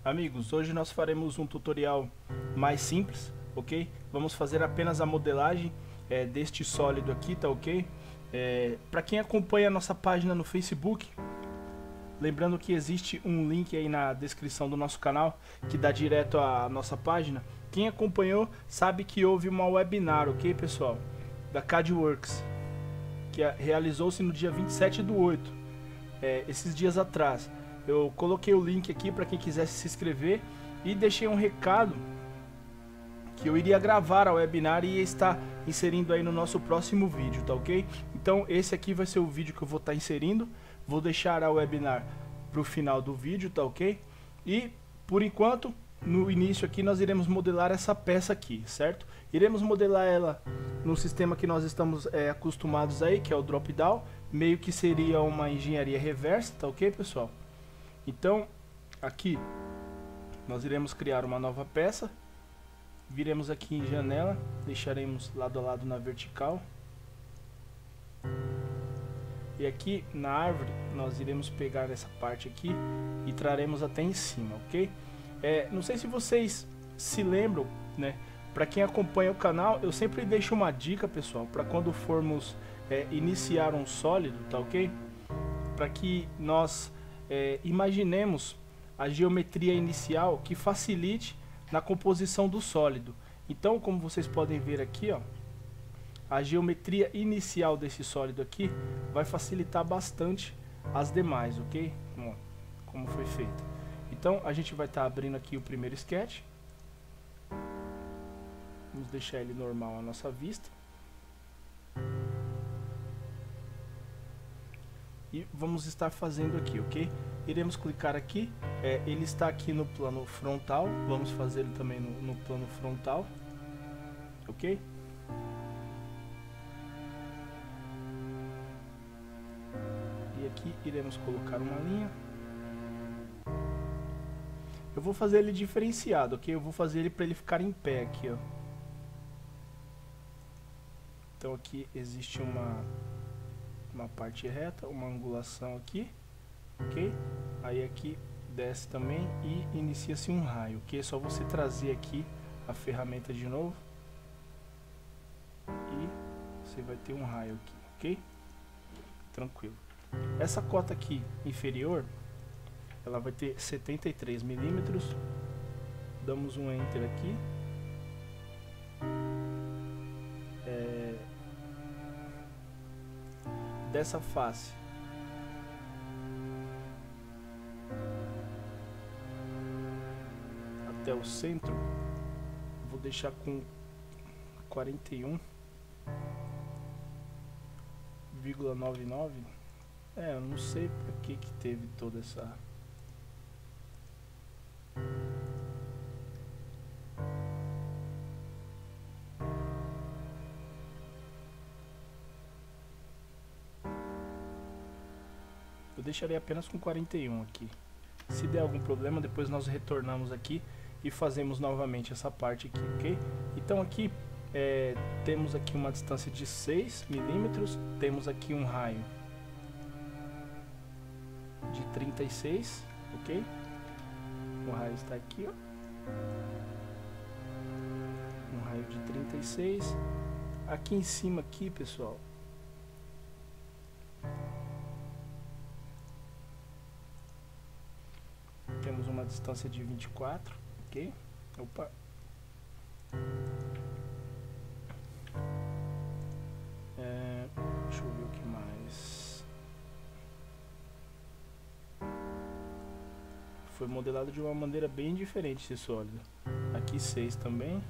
Amigos, hoje nós faremos um tutorial mais simples, ok? Vamos fazer apenas a modelagem deste sólido aqui, tá ok? Para quem acompanha a nossa página no Facebook, lembrando que existe um link aí na descrição do nosso canal que dá direto à nossa página. Quem acompanhou sabe que houve uma webinar, ok, pessoal? Da CADWorks, que realizou-se no dia 27/8, esses dias atrás. Eu coloquei o link aqui para quem quisesse se inscrever e deixei um recado que eu iria gravar a webinar e ia estar inserindo aí no nosso próximo vídeo, tá ok? Então esse aqui vai ser o vídeo que eu vou estar inserindo. Vou deixar a webinar para o final do vídeo, tá ok? E por enquanto, no início aqui nós iremos modelar essa peça aqui, certo? Iremos modelar ela no sistema que nós estamos acostumados aí, que é o drop down. Meio que seria uma engenharia reversa, tá ok, pessoal? Então, aqui nós iremos criar uma nova peça. Viremos aqui em janela, deixaremos lado a lado na vertical. E aqui na árvore nós iremos pegar essa parte aqui e traremos até em cima, ok? Não sei se vocês se lembram, né? Para quem acompanha o canal, eu sempre deixo uma dica, pessoal, para quando formos iniciar um sólido, tá ok? Para que nós imaginemos a geometria inicial que facilite na composição do sólido. Então, como vocês podem ver aqui, ó, a geometria inicial desse sólido aqui vai facilitar bastante as demais, ok? Como foi feito. Então, a gente vai estar abrindo aqui o primeiro sketch. Vamos deixar ele normal à nossa vista. E vamos estar fazendo aqui, ok? Iremos clicar aqui, ele está aqui no plano frontal, vamos fazer ele também no plano frontal, ok? E aqui iremos colocar uma linha. Eu vou fazer ele diferenciado, ok? Eu vou fazer ele para ele ficar em pé aqui, ó. Então aqui existe uma parte reta, uma angulação aqui, ok? Aí aqui desce também e inicia-se um raio, ok? É só você trazer aqui a ferramenta de novo e você vai ter um raio aqui, ok? Tranquilo. Essa cota aqui inferior, ela vai ter 73 milímetros. Damos um enter aqui. Dessa face até o centro, vou deixar com 41,99. Eu não sei para que teve toda essa... Eu deixarei apenas com 41 aqui. Se der algum problema, depois nós retornamos aqui e fazemos novamente essa parte aqui, ok? Então aqui temos aqui uma distância de 6 milímetros, temos aqui um raio de 36, ok? O raio está aqui, ó. Um raio de 36. Aqui em cima aqui, pessoal, temos uma distância de 24, ok? Opa! Deixa eu ver o que mais. Foi modelado de uma maneira bem diferente esse sólido. Aqui 6 também.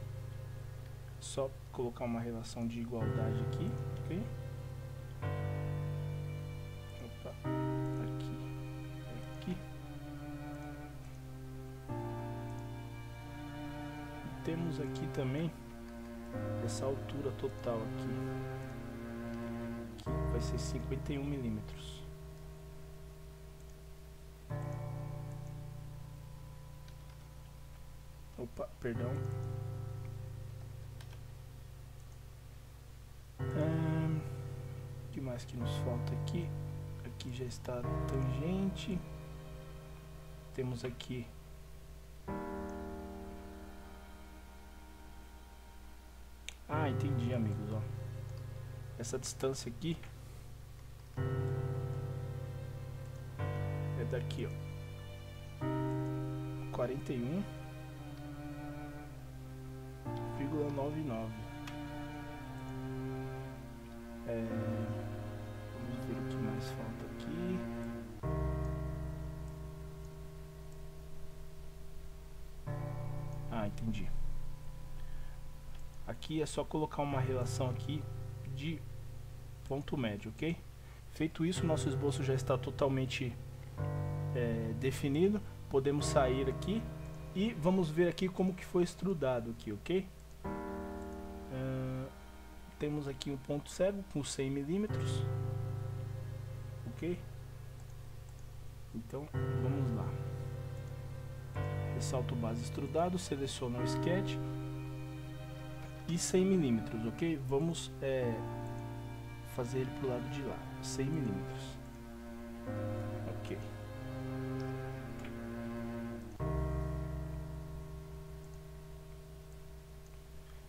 Só colocar uma relação de igualdade aqui, ok? Opa! Aqui. Temos aqui também essa altura total aqui, que vai ser 51 milímetros. Opa, perdão. O que mais que nos falta aqui? Aqui já está a tangente. Temos aqui essa distância aqui é daqui, ó, 41,99. Vamos ver o que mais falta aqui. Ah, entendi. Aqui é só colocar uma relação aqui de ponto médio, ok? Feito isso, nosso esboço já está totalmente definido. Podemos sair aqui e vamos ver aqui como que foi extrudado aqui, ok? Temos aqui um ponto cego com 100 milímetros, ok? Então vamos lá. Ressalto base extrudado, seleciono o sketch e 100 milímetros, ok? Vamos fazer ele pro lado de lá, 100 milímetros, ok?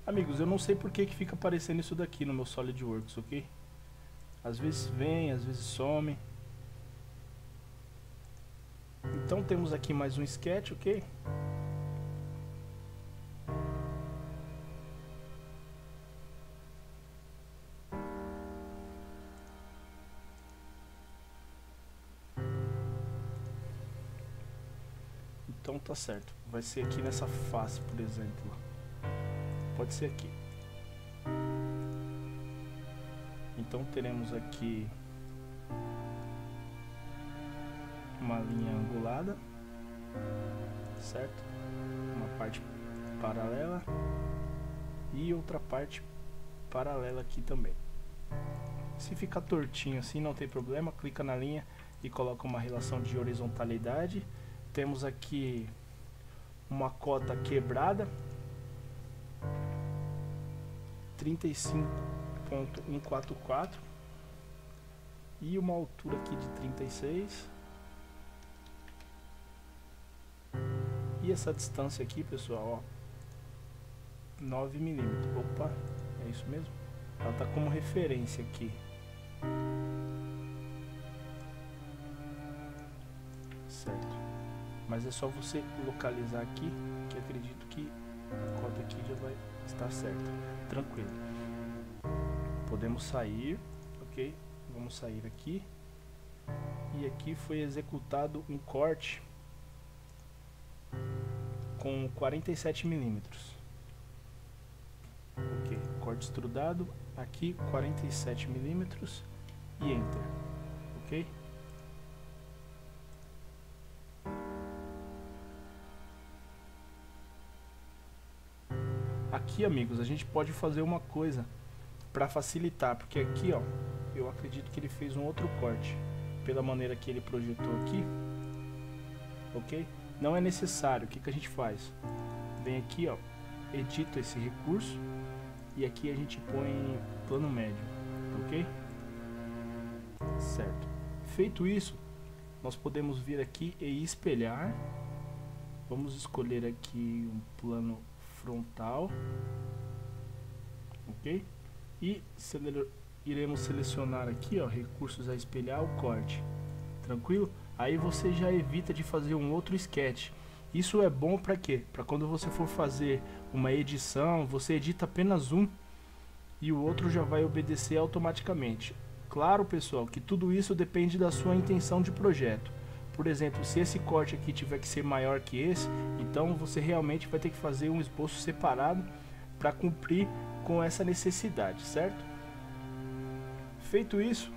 Amigos, eu não sei por que fica aparecendo isso daqui no meu SolidWorks, ok? Às vezes vem, às vezes some. Então temos aqui mais um sketch, ok? Então tá certo. Vai ser aqui nessa face, por exemplo. Pode ser aqui. Então teremos aqui uma linha angulada, certo? Uma parte paralela e outra parte paralela aqui também. Se ficar tortinho assim não tem problema, clica na linha e coloca uma relação de horizontalidade. Temos aqui uma cota quebrada, 35,144 e uma altura aqui de 36. E essa distância aqui, pessoal, ó, 9 milímetros. Opa, é isso mesmo? Ela tá como referência aqui. Certo. Mas é só você localizar aqui, que acredito que a cota aqui já vai estar certa. Tranquilo. Podemos sair, ok? Vamos sair aqui. E aqui foi executado um corte com 47 milímetros. Ok, corte extrudado. Aqui 47 milímetros e Enter, ok? Aqui, amigos, a gente pode fazer uma coisa para facilitar, porque aqui, ó, eu acredito que ele fez um outro corte pela maneira que ele projetou aqui, ok? Não é necessário. O que a gente faz? Vem aqui, ó, edita esse recurso e aqui a gente põe plano médio, ok? Certo. Feito isso, nós podemos vir aqui e espelhar. Vamos escolher aqui um plano frontal, ok? E iremos selecionar aqui, ó, recursos a espelhar, o corte, tranquilo? Aí você já evita de fazer um outro sketch. Isso é bom para quê? Para quando você for fazer uma edição, você edita apenas um e o outro já vai obedecer automaticamente. Claro, pessoal, que tudo isso depende da sua intenção de projeto. Por exemplo, se esse corte aqui tiver que ser maior que esse, então você realmente vai ter que fazer um esboço separado para cumprir com essa necessidade, certo? Feito isso,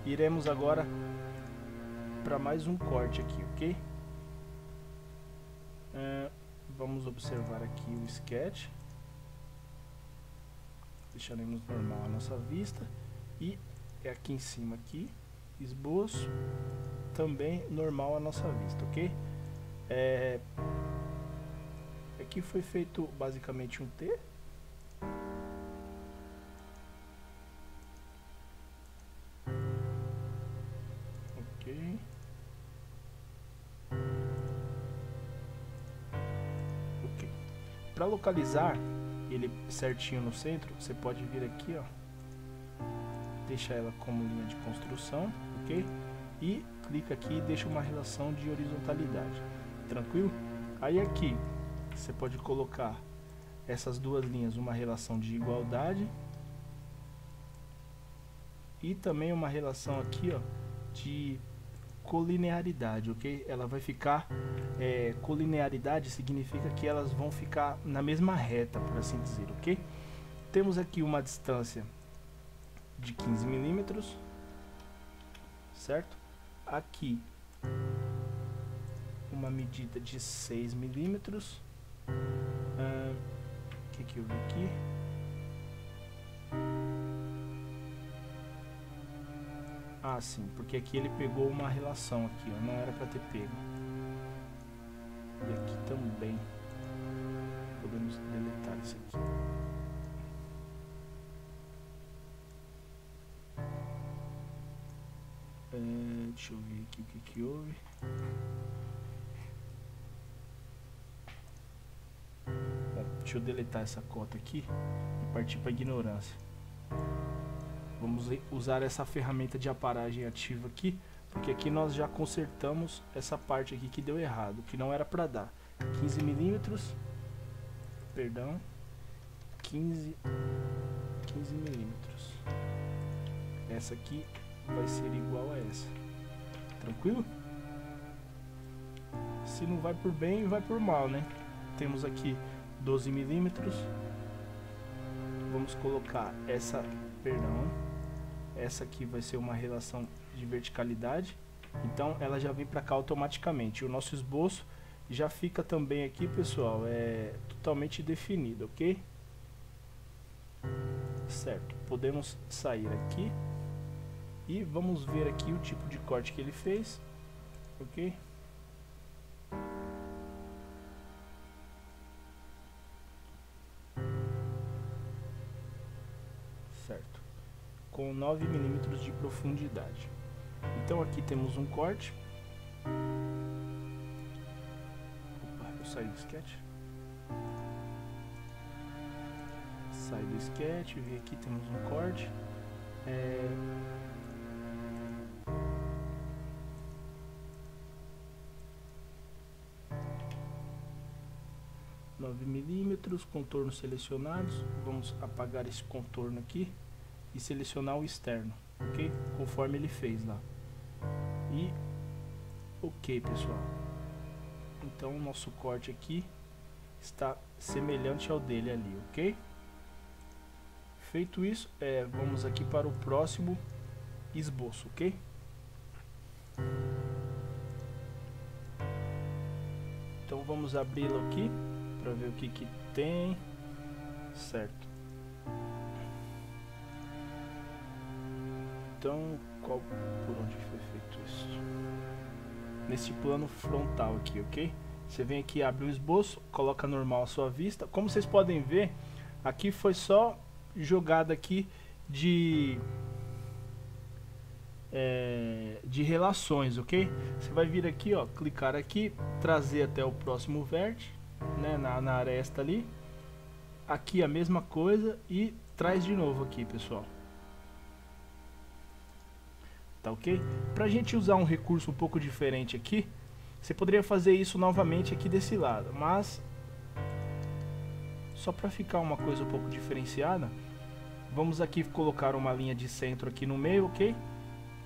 iremos agora para mais um corte aqui, ok? Vamos observar aqui o sketch. Deixaremos normal a nossa vista. E é aqui em cima aqui, esboço, também normal a nossa vista, ok? Aqui foi feito basicamente um T. Ok. Ok. Para localizar ele certinho no centro, você pode vir aqui, ó, deixa ela como linha de construção, ok? E clica aqui e deixa uma relação de horizontalidade, tranquilo? Aí aqui você pode colocar essas duas linhas, uma relação de igualdade e também uma relação aqui, ó, de colinearidade, ok? Ela vai ficar, colinearidade significa que elas vão ficar na mesma reta, por assim dizer, ok? Temos aqui uma distância de 15 milímetros, certo? Aqui uma medida de 6 milímetros. O que eu vi aqui? Ah, sim, porque aqui ele pegou uma relação aqui, ó, não era para ter pego. E aqui também. Podemos deletar isso aqui. Deixa eu ver aqui o que houve. Bom, deixa eu deletar essa cota aqui e partir para ignorância. Vamos usar essa ferramenta de aparagem ativa aqui, porque aqui nós já consertamos essa parte aqui que deu errado, que não era para dar. 15 milímetros, perdão, 15 milímetros. Essa aqui vai ser igual a essa, tranquilo? Se não vai por bem, vai por mal, né? Temos aqui 12 milímetros. Vamos colocar essa, perdão, essa aqui vai ser uma relação de verticalidade, então ela já vem para cá automaticamente. O nosso esboço já fica também aqui, pessoal, totalmente definido, ok? Certo, podemos sair aqui e vamos ver aqui o tipo de corte que ele fez, ok? Certo, com 9 milímetros de profundidade. Então aqui temos um corte. Opa, eu saí do sketch. Sai do sketch, e aqui temos um corte. 9 milímetros, contornos selecionados. Vamos apagar esse contorno aqui e selecionar o externo, ok? Conforme ele fez lá. E ok, pessoal. Então o nosso corte aqui está semelhante ao dele ali, ok? Feito isso, vamos aqui para o próximo esboço, ok? Então vamos abri-lo aqui para ver o que tem, certo? Então, por onde foi feito isso? Nesse plano frontal aqui, ok? Você vem aqui, abre o esboço, coloca normal à sua vista. Como vocês podem ver, aqui foi só jogada aqui de relações, ok? Você vai vir aqui, ó, clicar aqui, trazer até o próximo vértice, né, na aresta ali. Aqui a mesma coisa e traz de novo aqui, pessoal. Tá ok? Pra gente usar um recurso um pouco diferente aqui, você poderia fazer isso novamente aqui desse lado, mas só para ficar uma coisa um pouco diferenciada, vamos aqui colocar uma linha de centro aqui no meio, ok?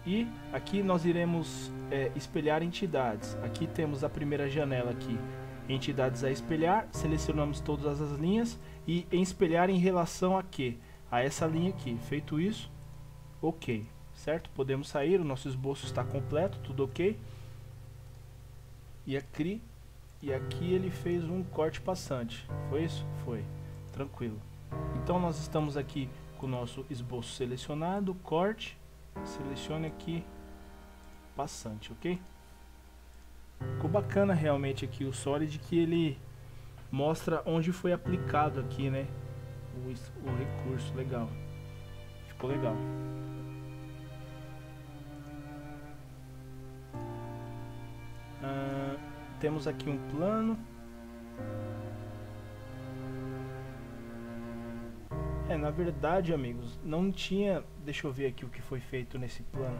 E aqui nós iremos espelhar entidades. Aqui temos a primeira janela aqui, entidades a espelhar, selecionamos todas as linhas e em espelhar em relação a quê? A essa linha aqui. Feito isso, ok, certo? Podemos sair, o nosso esboço está completo, tudo ok. E aqui ele fez um corte passante, foi isso? Foi, tranquilo. Então nós estamos aqui com o nosso esboço selecionado, corte, selecione aqui, passante, ok? Ficou bacana realmente aqui o Solid, que ele mostra onde foi aplicado aqui, né, o recurso. Legal, ficou legal. Temos aqui um plano. na verdade, amigos, não tinha... Deixa eu ver aqui o que foi feito nesse plano.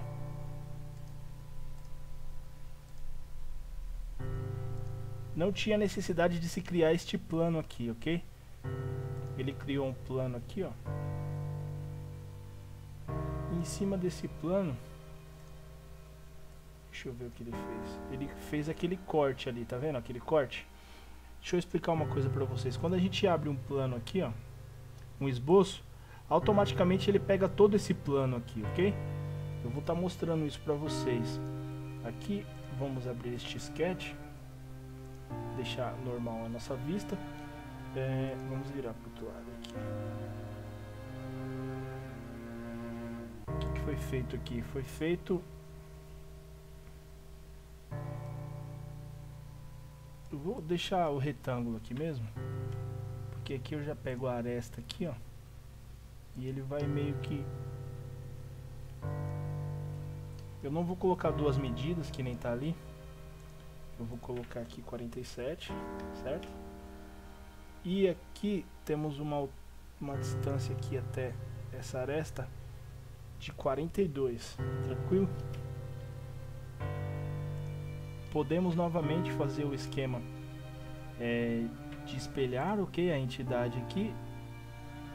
Não tinha necessidade de se criar este plano aqui, ok? Ele criou um plano aqui, ó. E em cima desse plano... Deixa eu ver o que ele fez. Ele fez aquele corte ali, tá vendo? Aquele corte. Deixa eu explicar uma coisa pra vocês. Quando a gente abre um plano aqui, ó, um esboço, automaticamente ele pega todo esse plano aqui, ok? Eu vou estar mostrando isso pra vocês. Aqui, vamos abrir este sketch. Deixar normal a nossa vista. Vamos virar pro outro lado aqui. O que foi feito aqui? Foi feito... Eu vou deixar o retângulo aqui mesmo, porque aqui eu já pego a aresta aqui, ó, e ele vai meio que... Eu não vou colocar duas medidas, que nem tá ali. Eu vou colocar aqui 47, certo? E aqui temos uma distância aqui até essa aresta de 42, tranquilo? Podemos novamente fazer o esquema de espelhar, ok? A entidade aqui,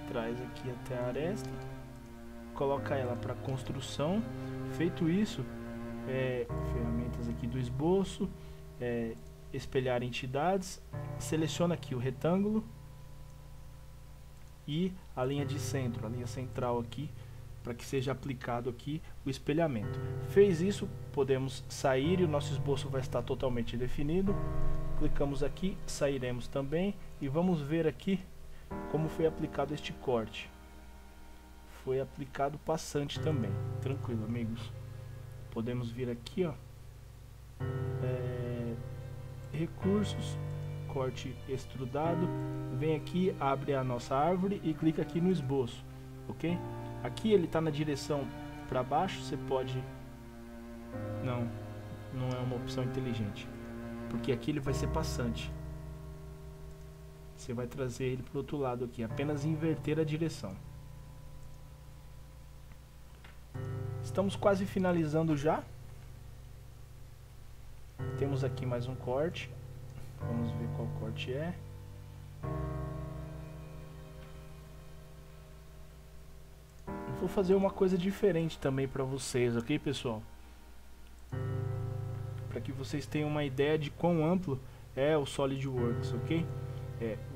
traz aqui até a aresta, coloca ela para construção. Feito isso, ferramentas aqui do esboço, espelhar entidades, seleciona aqui o retângulo e a linha de centro, a linha central aqui, para que seja aplicado aqui o espelhamento. Fez isso, podemos sair e o nosso esboço vai estar totalmente definido. Clicamos aqui, sairemos também e vamos ver aqui como foi aplicado este corte. Foi aplicado passante também, tranquilo, amigos. Podemos vir aqui, ó, recursos, corte extrudado, vem aqui, abre a nossa árvore e clica aqui no esboço, ok? Aqui ele está na direção para baixo, você pode... Não é uma opção inteligente, porque aqui ele vai ser passante. Você vai trazer ele para o outro lado aqui, apenas inverter a direção. Estamos quase finalizando já. Temos aqui mais um corte. Vamos ver qual corte é. Vou fazer uma coisa diferente também para vocês, ok, pessoal? Para que vocês tenham uma ideia de quão amplo é o SolidWorks, ok?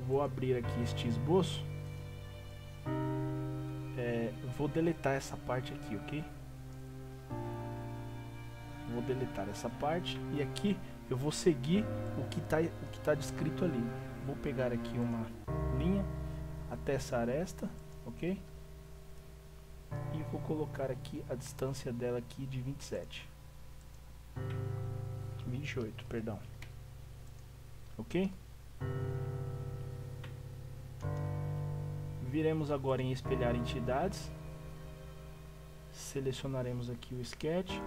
Vou abrir aqui este esboço. Vou deletar essa parte aqui, ok? Vou deletar essa parte e aqui eu vou seguir o que tá descrito ali. Vou pegar aqui uma linha até essa aresta, ok? E vou colocar aqui a distância dela aqui de 28, perdão. Ok? Viremos agora em espelhar entidades. Selecionaremos aqui o sketch.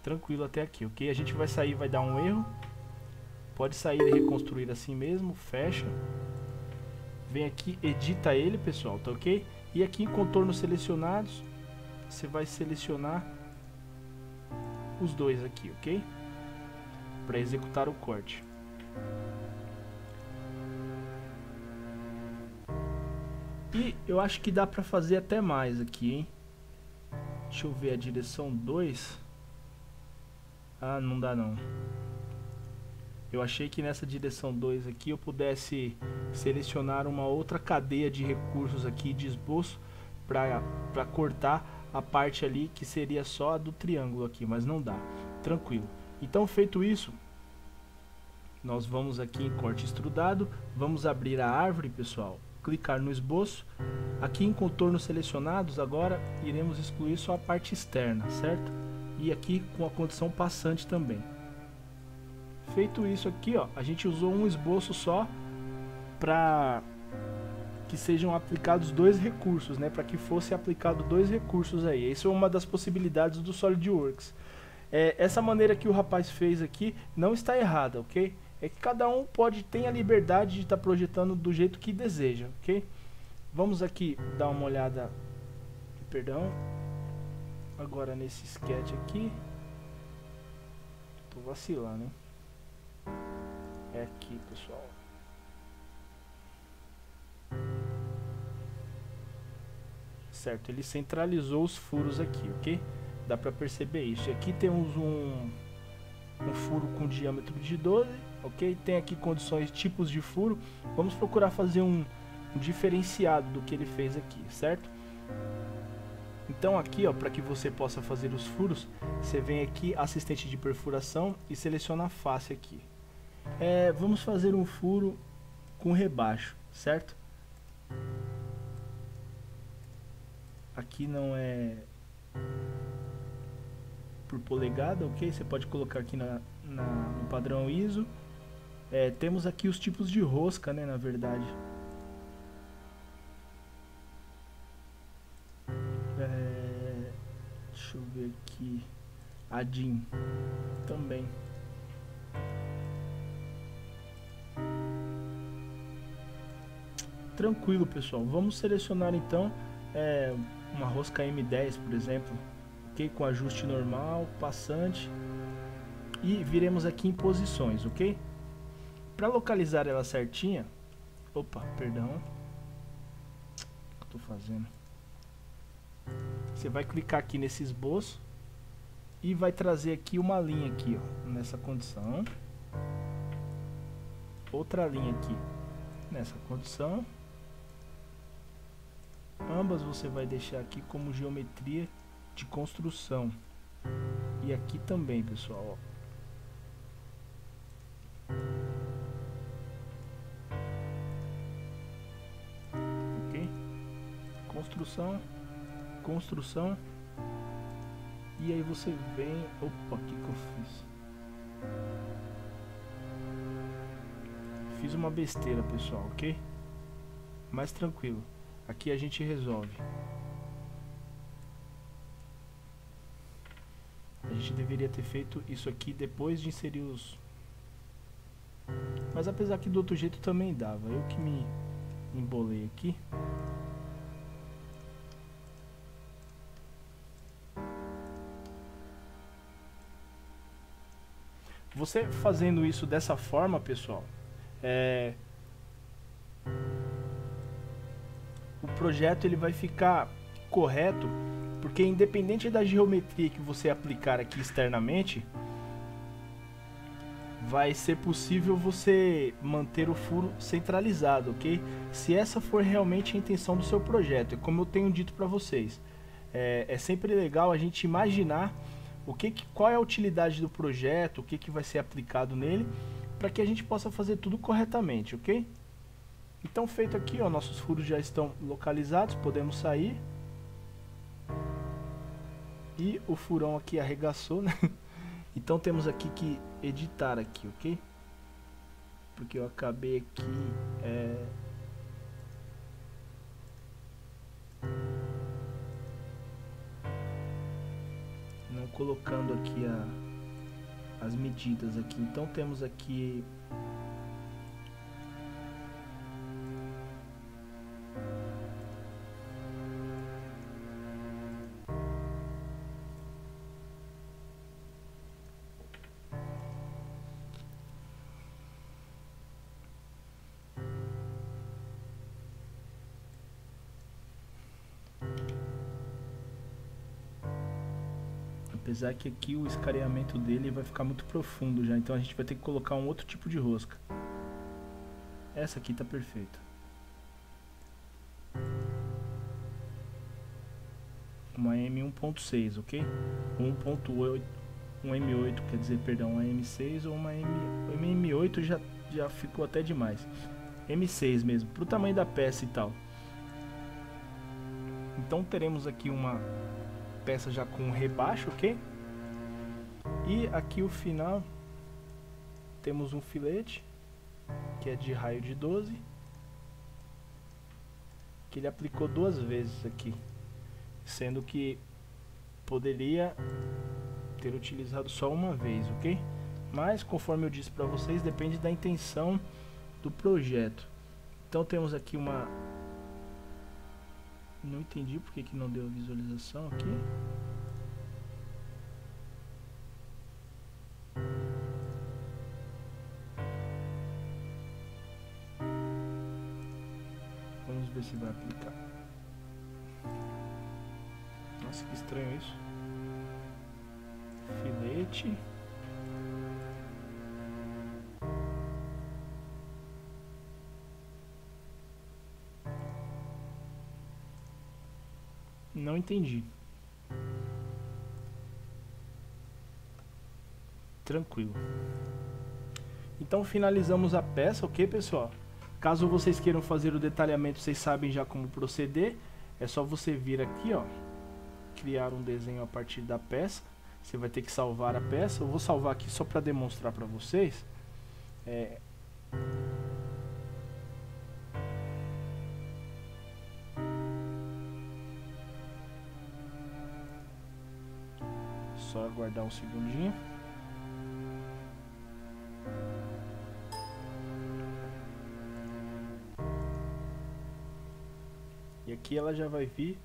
Tranquilo até aqui, ok? A gente vai sair, vai dar um erro. Pode sair e reconstruir assim mesmo, fecha. Vem aqui, edita ele, pessoal, tá ok? E aqui em contornos selecionados, você vai selecionar os dois aqui, ok? Para executar o corte. E eu acho que dá para fazer até mais aqui, hein? Deixa eu ver a direção 2. Ah, não dá não. Eu achei que nessa direção 2 aqui eu pudesse selecionar uma outra cadeia de recursos aqui de esboço para cortar a parte ali que seria só a do triângulo aqui, mas não dá. Tranquilo. Então, feito isso, nós vamos aqui em corte extrudado, vamos abrir a árvore, pessoal, clicar no esboço. Aqui em contornos selecionados, agora iremos excluir só a parte externa, certo? E aqui com a condição passante também. Feito isso aqui, ó, a gente usou um esboço só para que sejam aplicados dois recursos, né? Para que fosse aplicado dois recursos aí. Isso é uma das possibilidades do SolidWorks. Essa maneira que o rapaz fez aqui não está errada, ok? é que cada um tem a liberdade de estar projetando do jeito que deseja, ok? Vamos aqui dar uma olhada, perdão, agora nesse sketch aqui. Tô vacilando, hein? É aqui, pessoal. Certo, ele centralizou os furos aqui, ok? Dá pra perceber isso. E aqui temos um furo com diâmetro de 12, ok? Tem aqui condições, tipos de furo. Vamos procurar fazer um diferenciado do que ele fez aqui, certo? Então aqui, ó, para que você possa fazer os furos, você vem aqui, assistente de perfuração, e seleciona a face aqui. Vamos fazer um furo com rebaixo, certo? Aqui não é por polegada, ok? Você pode colocar aqui no padrão ISO. Temos aqui os tipos de rosca, né, na verdade. Deixa eu ver aqui. A DIN também. Tranquilo, pessoal. Vamos selecionar então uma rosca M10, por exemplo, ok? Com ajuste normal, passante, e viremos aqui em posições, ok? Para localizar ela certinha, opa, perdão, o que eu tô fazendo? Você vai clicar aqui nesse esboço e vai trazer aqui uma linha aqui, ó, nessa condição, outra linha aqui nessa condição. Ambas você vai deixar aqui como geometria de construção. E aqui também, pessoal, ó. Ok? Construção, construção. E aí você vem... Opa, o que eu fiz? Fiz uma besteira, pessoal, ok? Mais tranquilo. Aqui a gente resolve. A gente deveria ter feito isso aqui depois de inserir os... Mas apesar que do outro jeito também dava. Eu que me embolei aqui. Você fazendo isso dessa forma, pessoal, o projeto ele vai ficar correto, porque independente da geometria que você aplicar aqui externamente, vai ser possível você manter o furo centralizado, ok? Se essa for realmente a intenção do seu projeto, é como eu tenho dito para vocês, é sempre legal a gente imaginar qual é a utilidade do projeto, o que vai ser aplicado nele, para que a gente possa fazer tudo corretamente, ok? Então, feito aqui, ó, nossos furos já estão localizados, podemos sair. E o furão aqui arregaçou, né? Então temos aqui que editar aqui, ok? Porque eu acabei aqui não colocando aqui as medidas aqui. Então temos aqui apesar que aqui o escareamento dele vai ficar muito profundo já, então a gente vai ter que colocar um outro tipo de rosca. Essa aqui tá perfeita. Uma M1.6, ok? 1.8, um M8, quer dizer, perdão, uma M6 ou uma M8 já ficou até demais. M6 mesmo, pro tamanho da peça e tal. Então teremos aqui uma peça já com rebaixo, ok? E aqui o final temos um filete que é de raio de 12, que ele aplicou 2 vezes aqui, sendo que poderia ter utilizado só uma vez, ok? Mas, conforme eu disse para vocês, depende da intenção do projeto. Então temos aqui uma... Não entendi porque que não deu visualização aqui. Vamos ver se vai aplicar. Nossa, que estranho isso. Filete. Não entendi. Tranquilo. Então finalizamos a peça, ok, pessoal? Caso vocês queiram fazer o detalhamento, vocês sabem já como proceder. É só você vir aqui, ó, criar um desenho a partir da peça. Você vai ter que salvar a peça. Eu vou salvar aqui só para demonstrar para vocês. Só aguardar um segundinho. E aqui ela já vai vir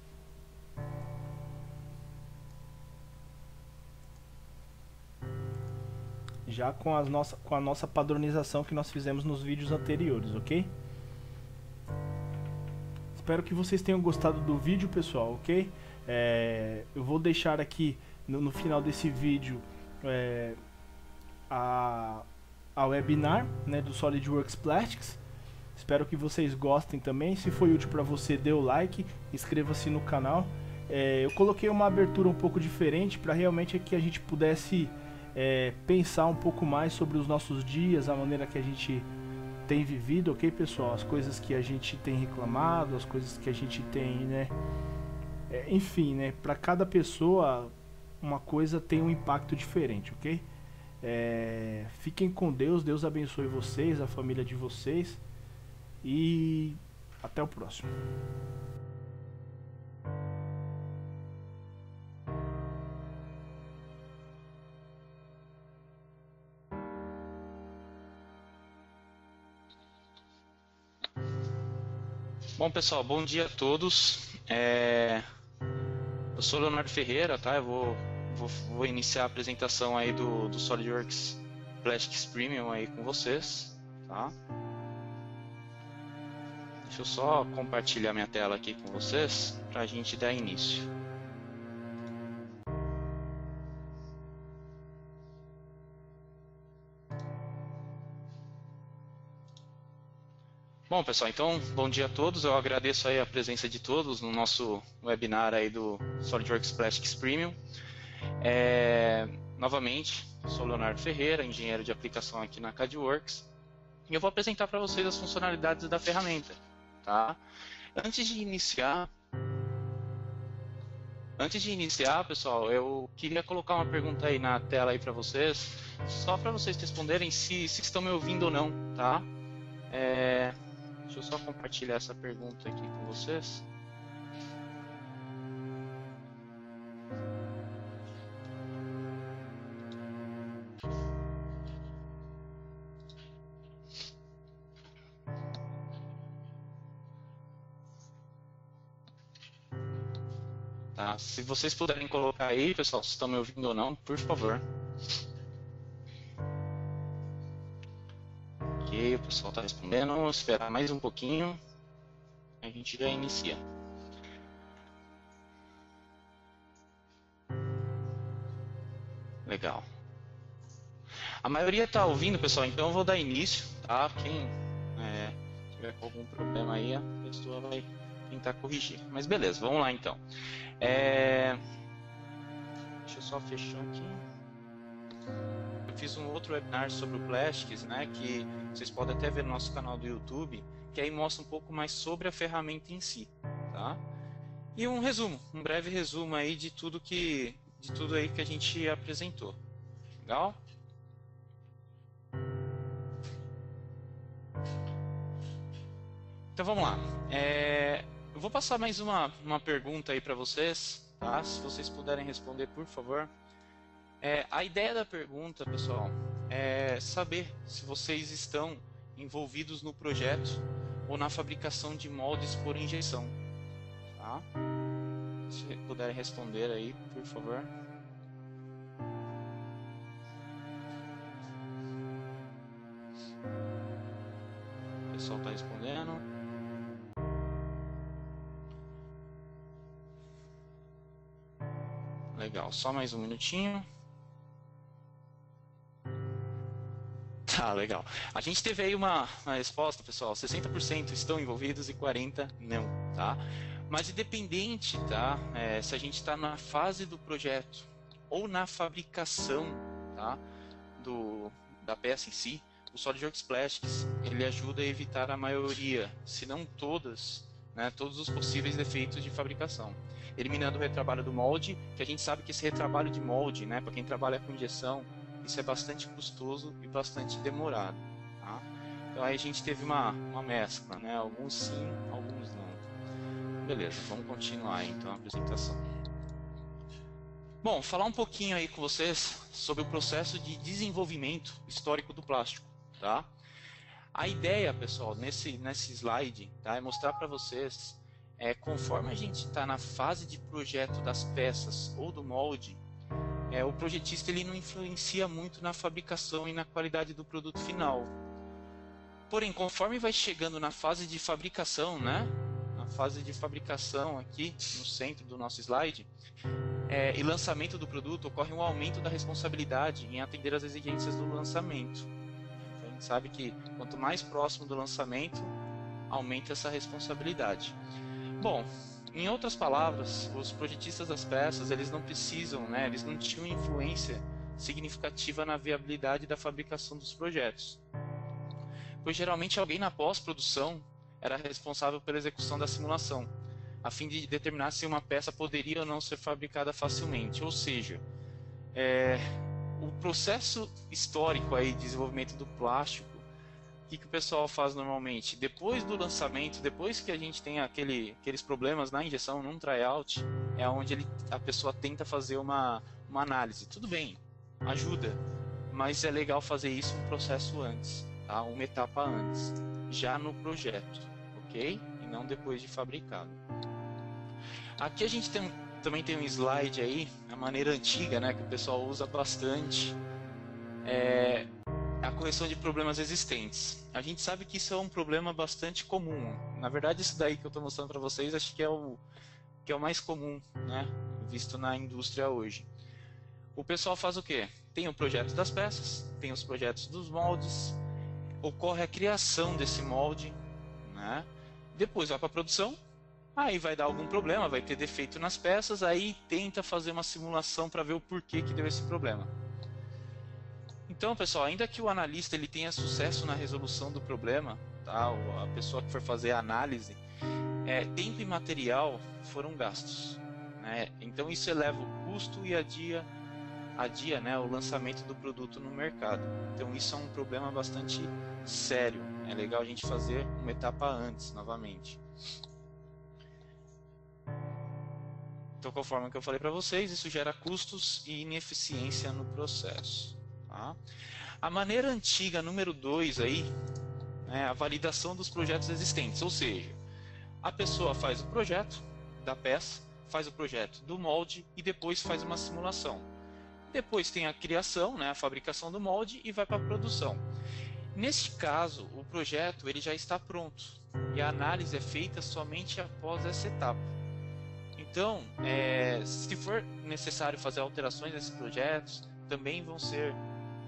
já com a nossa padronização que nós fizemos nos vídeos anteriores, ok? Espero que vocês tenham gostado do vídeo, pessoal, ok? Eu vou deixar aqui no final desse vídeo a webinar, né, do SolidWorks Plastics. Espero que vocês gostem também. Se foi útil para você, dê o like, inscreva-se no canal. Eu coloquei uma abertura um pouco diferente para realmente que a gente pudesse pensar um pouco mais sobre os nossos dias, a maneira que a gente tem vivido, ok, pessoal? As coisas que a gente tem reclamado, as coisas que a gente tem, né? Enfim, né? Para cada pessoa, uma coisa tem um impacto diferente, ok? Fiquem com Deus, Deus abençoe vocês, a família de vocês. E até o próximo. Bom, pessoal, bom dia a todos. Eu sou Leonardo Ferreira, tá? Eu vou iniciar a apresentação aí do SolidWorks Plastics Premium aí com vocês, tá? Deixa eu só compartilhar minha tela aqui com vocês para a gente dar início. Bom, pessoal, então, bom dia a todos. Eu agradeço aí a presença de todos no nosso webinar aí do SolidWorks Plastics Premium. Novamente, sou Leonardo Ferreira, engenheiro de aplicação aqui na CADWorks, e eu vou apresentar para vocês as funcionalidades da ferramenta. Tá? Antes de iniciar, pessoal, eu queria colocar uma pergunta aí na tela aí para vocês, só para vocês responderem se estão me ouvindo ou não, tá? Deixa eu só compartilhar essa pergunta aqui com vocês. Tá, se vocês puderem colocar aí, pessoal, se estão me ouvindo ou não, por favor. Ok, o pessoal está respondendo. Vamos esperar mais um pouquinho. A gente já inicia. Legal. A maioria está ouvindo, pessoal, então eu vou dar início, tá? Quem tiver com algum problema aí, a pessoa vai tentar corrigir. Mas beleza, vamos lá então. Deixa eu só fechar aqui. Eu fiz um outro webinar sobre o Plastics, né, que vocês podem até ver no nosso canal do YouTube, que aí mostra um pouco mais sobre a ferramenta em si, tá? E um resumo, um breve resumo aí de tudo aí que a gente apresentou. Legal? Então vamos lá. Eu vou passar mais uma pergunta aí para vocês, tá? Se vocês puderem responder, por favor. A ideia da pergunta, pessoal, saber se vocês estão envolvidos no projeto ou na fabricação de moldes por injeção, tá? Se puderem responder aí, por favor. O pessoal está respondendo. Legal, só mais um minutinho. Tá, legal. A gente teve aí uma resposta, pessoal. 60% estão envolvidos e 40% não, tá? Mas independente, tá? Se a gente está na fase do projeto ou na fabricação, tá? Da peça em si, o SolidWorks Plastics, ele ajuda a evitar a maioria, se não todas, né? Todos os possíveis defeitos de fabricação. Eliminando o retrabalho do molde, que a gente sabe que esse retrabalho de molde, né? Para quem trabalha com injeção, isso é bastante custoso e bastante demorado, tá? Então aí a gente teve uma mescla, né? Alguns sim, alguns não. Beleza, vamos continuar então a apresentação. Bom, falar um pouquinho aí com vocês sobre o processo de desenvolvimento histórico do plástico, tá? A ideia, pessoal, nesse slide, tá, é mostrar para vocês, conforme a gente está na fase de projeto das peças ou do molde, o projetista ele não influencia muito na fabricação e na qualidade do produto final. Porém, conforme vai chegando na fase de fabricação, né? Na fase de fabricação aqui no centro do nosso slide, e lançamento do produto, ocorre um aumento da responsabilidade em atender às exigências do lançamento. Então, a gente sabe que quanto mais próximo do lançamento, aumenta essa responsabilidade. Bom, em outras palavras, os projetistas das peças, eles não precisam, né, eles não tinham influência significativa na viabilidade da fabricação dos projetos. Pois geralmente alguém na pós-produção era responsável pela execução da simulação, a fim de determinar se uma peça poderia ou não ser fabricada facilmente. Ou seja, o processo histórico aí de desenvolvimento do plástico, o que o pessoal faz normalmente? Depois do lançamento, depois que a gente tem aqueles problemas na injeção, num tryout, é onde a pessoa tenta fazer uma análise. Tudo bem, ajuda, mas é legal fazer isso um processo antes, tá? Uma etapa antes, já no projeto, ok? E não depois de fabricado. Aqui a gente também tem um slide aí, a maneira antiga, né, que o pessoal usa bastante, a correção de problemas existentes. A gente sabe que isso é um problema bastante comum. Na verdade, isso daí que eu estou mostrando para vocês, acho que é o mais comum, né, visto na indústria hoje. O pessoal faz o quê? Tem o projeto das peças, tem os projetos dos moldes, ocorre a criação desse molde, né? Depois vai para a produção, aí vai dar algum problema, vai ter defeito nas peças, aí tenta fazer uma simulação para ver o porquê que deu esse problema. Então, pessoal, ainda que o analista ele tenha sucesso na resolução do problema, tá? A pessoa que for fazer a análise, tempo e material foram gastos, né? Então isso eleva o custo e adia, né, o lançamento do produto no mercado. Então isso é um problema bastante sério. É legal a gente fazer uma etapa antes, novamente. Então, conforme que eu falei para vocês, isso gera custos e ineficiência no processo. Tá? A maneira antiga, número 2 aí, é a validação dos projetos existentes, ou seja, a pessoa faz o projeto da peça, faz o projeto do molde e depois faz uma simulação. Depois tem a criação, né, a fabricação do molde e vai para a produção. Neste caso, o projeto ele já está pronto e a análise é feita somente após essa etapa. Então, se for necessário fazer alterações nesses projetos, também vão ser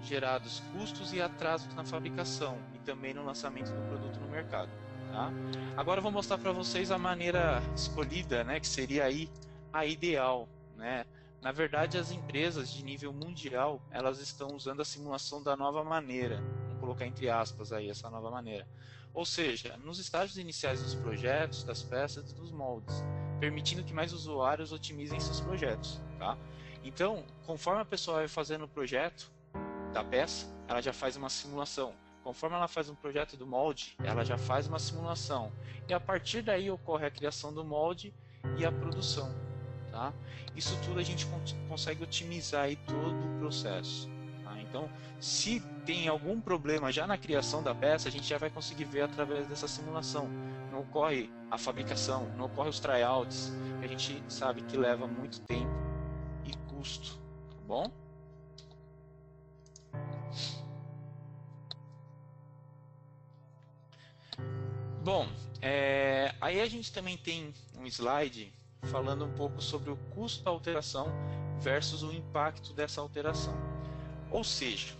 gerados custos e atrasos na fabricação e também no lançamento do produto no mercado. Tá? Agora eu vou mostrar para vocês a maneira escolhida, né, que seria aí a ideal, né? Na verdade, as empresas de nível mundial, elas estão usando a simulação da nova maneira. Vamos colocar entre aspas aí essa nova maneira. Ou seja, nos estágios iniciais dos projetos, das peças e dos moldes, permitindo que mais usuários otimizem seus projetos. Tá? Então, conforme a pessoa vai fazendo o projeto da peça, ela já faz uma simulação. Conforme ela faz um projeto do molde, ela já faz uma simulação. E a partir daí ocorre a criação do molde e a produção. Tá? Isso tudo a gente consegue otimizar aí todo o processo. Tá? Então, se tem algum problema já na criação da peça, a gente já vai conseguir ver através dessa simulação. Não ocorre a fabricação, não ocorre os tryouts, que a gente sabe que leva muito tempo e custo, tá bom? Bom, aí a gente também tem um slide falando um pouco sobre o custo da alteração versus o impacto dessa alteração. Ou seja,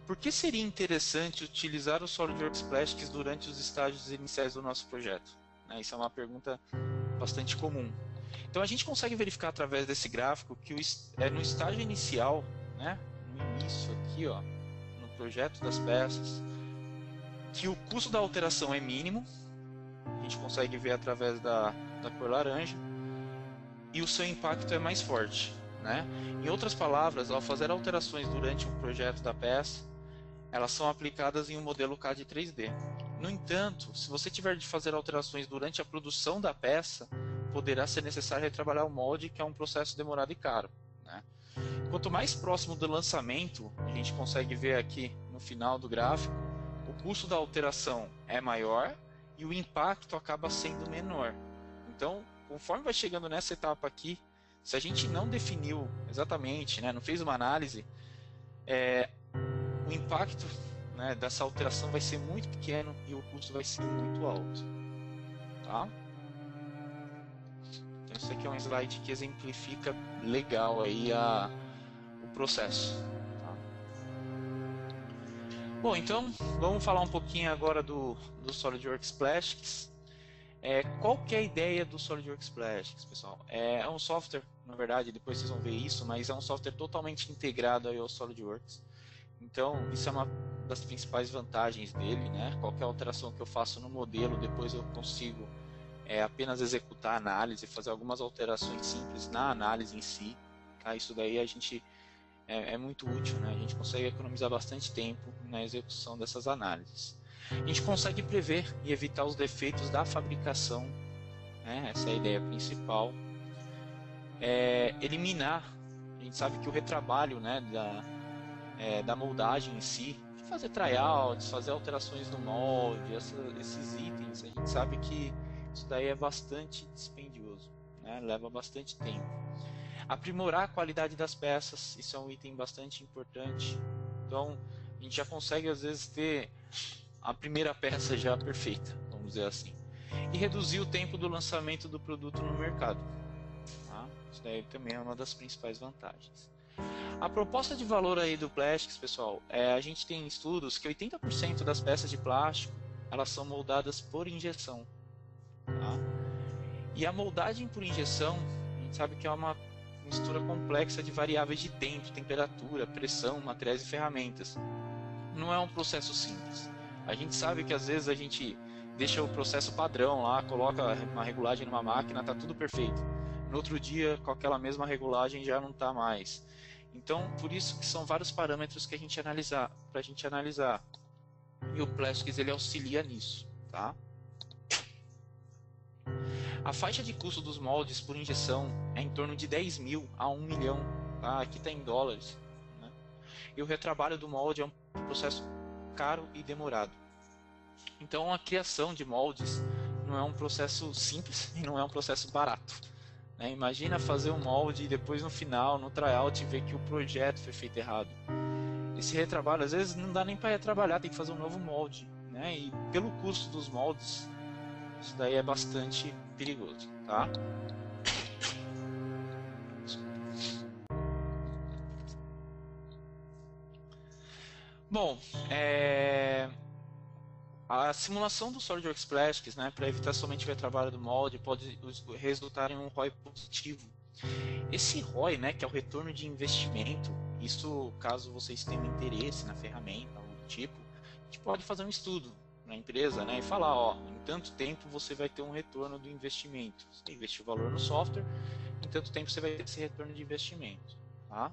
por que seria interessante utilizar o SolidWorks Plastics durante os estágios iniciais do nosso projeto? Isso é uma pergunta bastante comum. Então a gente consegue verificar através desse gráfico que no estágio inicial, né, no início aqui, ó, no projeto das peças, que o custo da alteração é mínimo, a gente consegue ver através da cor laranja, e o seu impacto é mais forte, né? Em outras palavras, ao fazer alterações durante o projeto da peça, elas são aplicadas em um modelo CAD 3D. No entanto, se você tiver de fazer alterações durante a produção da peça, poderá ser necessário retrabalhar o molde, que é um processo demorado e caro, né? Quanto mais próximo do lançamento, a gente consegue ver aqui no final do gráfico, o custo da alteração é maior e o impacto acaba sendo menor. Então, conforme vai chegando nessa etapa aqui, se a gente não definiu exatamente, né, não fez uma análise, o impacto, né, dessa alteração vai ser muito pequeno e o custo vai ser muito alto. Tá? Então, isso aqui é um slide que exemplifica legal aí o processo. Tá? Bom, então vamos falar um pouquinho agora do SolidWorks Plastics. Qual que é a ideia do SolidWorks Plastics, pessoal? É um software, na verdade, depois vocês vão ver isso, mas é um software totalmente integrado aí ao SolidWorks. Então, isso é uma das principais vantagens dele, né? Qualquer alteração que eu faço no modelo, depois eu consigo apenas executar a análise, fazer algumas alterações simples na análise em si. Tá? Isso daí a gente é muito útil, né? A gente consegue economizar bastante tempo na execução dessas análises. A gente consegue prever e evitar os defeitos da fabricação, né? Essa é a ideia principal. Eliminar, a gente sabe que o retrabalho, né, da moldagem em si, fazer tryouts, fazer alterações no molde, esses itens, a gente sabe que isso daí é bastante dispendioso, né? Leva bastante tempo. Aprimorar a qualidade das peças, isso é um item bastante importante. Então, a gente já consegue às vezes ter a primeira peça já perfeita, vamos dizer assim. E reduzir o tempo do lançamento do produto no mercado. Tá? Isso daí também é uma das principais vantagens. A proposta de valor aí do Plastics, pessoal, a gente tem estudos que 80% das peças de plástico elas são moldadas por injeção. Tá? E a moldagem por injeção, a gente sabe que é uma mistura complexa de variáveis de tempo, temperatura, pressão, materiais e ferramentas. Não é um processo simples. A gente sabe que às vezes a gente deixa o processo padrão lá, coloca uma regulagem numa máquina, está tudo perfeito. No outro dia, com aquela mesma regulagem já não está mais. Então, por isso que são vários parâmetros que a gente para a gente analisar. E o Plastics ele auxilia nisso, tá? A faixa de custo dos moldes por injeção é em torno de 10 mil a 1 milhão, tá? Aqui está em dólares, né? E o retrabalho do molde é um processo caro e demorado. Então a criação de moldes não é um processo simples e não é um processo barato, né? Imagina fazer um molde e depois no final, no tryout, ver que o projeto foi feito errado. Esse retrabalho às vezes não dá nem para retrabalhar, tem que fazer um novo molde, né? E pelo custo dos moldes, isso daí é bastante perigoso, tá? Bom, a simulação do SolidWorks Plastics, né, para evitar somente o retrabalho do molde, pode resultar em um ROI positivo. Esse ROI, né, que é o retorno de investimento, isso caso vocês tenham interesse na ferramenta, algo do tipo, a gente pode fazer um estudo na empresa, né, e falar, ó, em tanto tempo você vai ter um retorno do investimento. Você investiu valor no software, em tanto tempo você vai ter esse retorno de investimento, tá?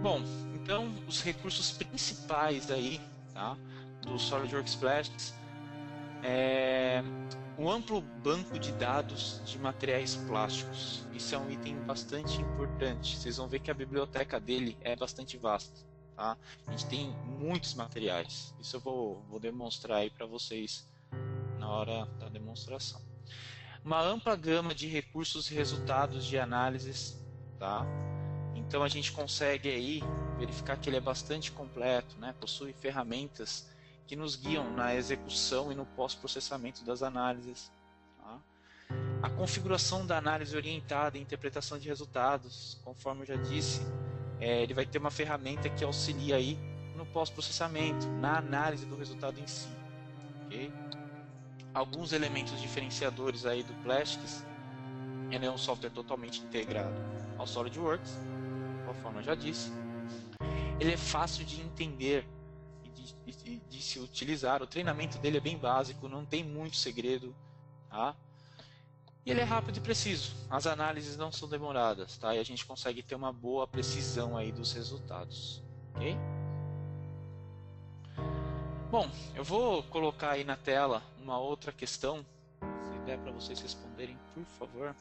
Bom, então os recursos principais aí, tá, do SolidWorks Plastics Um amplo banco de dados de materiais plásticos. Isso é um item bastante importante. Vocês vão ver que a biblioteca dele é bastante vasta. Tá? A gente tem muitos materiais. Isso eu vou demonstrar aí para vocês na hora da demonstração. Uma ampla gama de recursos e resultados de análises. Tá? Então a gente consegue aí verificar que ele é bastante completo, né? Possui ferramentas que nos guiam na execução e no pós-processamento das análises. Tá? A configuração da análise orientada e interpretação de resultados, conforme eu já disse, ele vai ter uma ferramenta que auxilia aí no pós-processamento, na análise do resultado em si. Okay? Alguns elementos diferenciadores aí do Plastics, ele é um software totalmente integrado ao SolidWorks, conforme eu já disse. Ele é fácil de entender de se utilizar, o treinamento dele é bem básico, não tem muito segredo, tá? E ele é rápido e preciso, as análises não são demoradas, tá? E a gente consegue ter uma boa precisão aí dos resultados, ok? Bom, eu vou colocar aí na tela uma outra questão, se der para vocês responderem, por favor.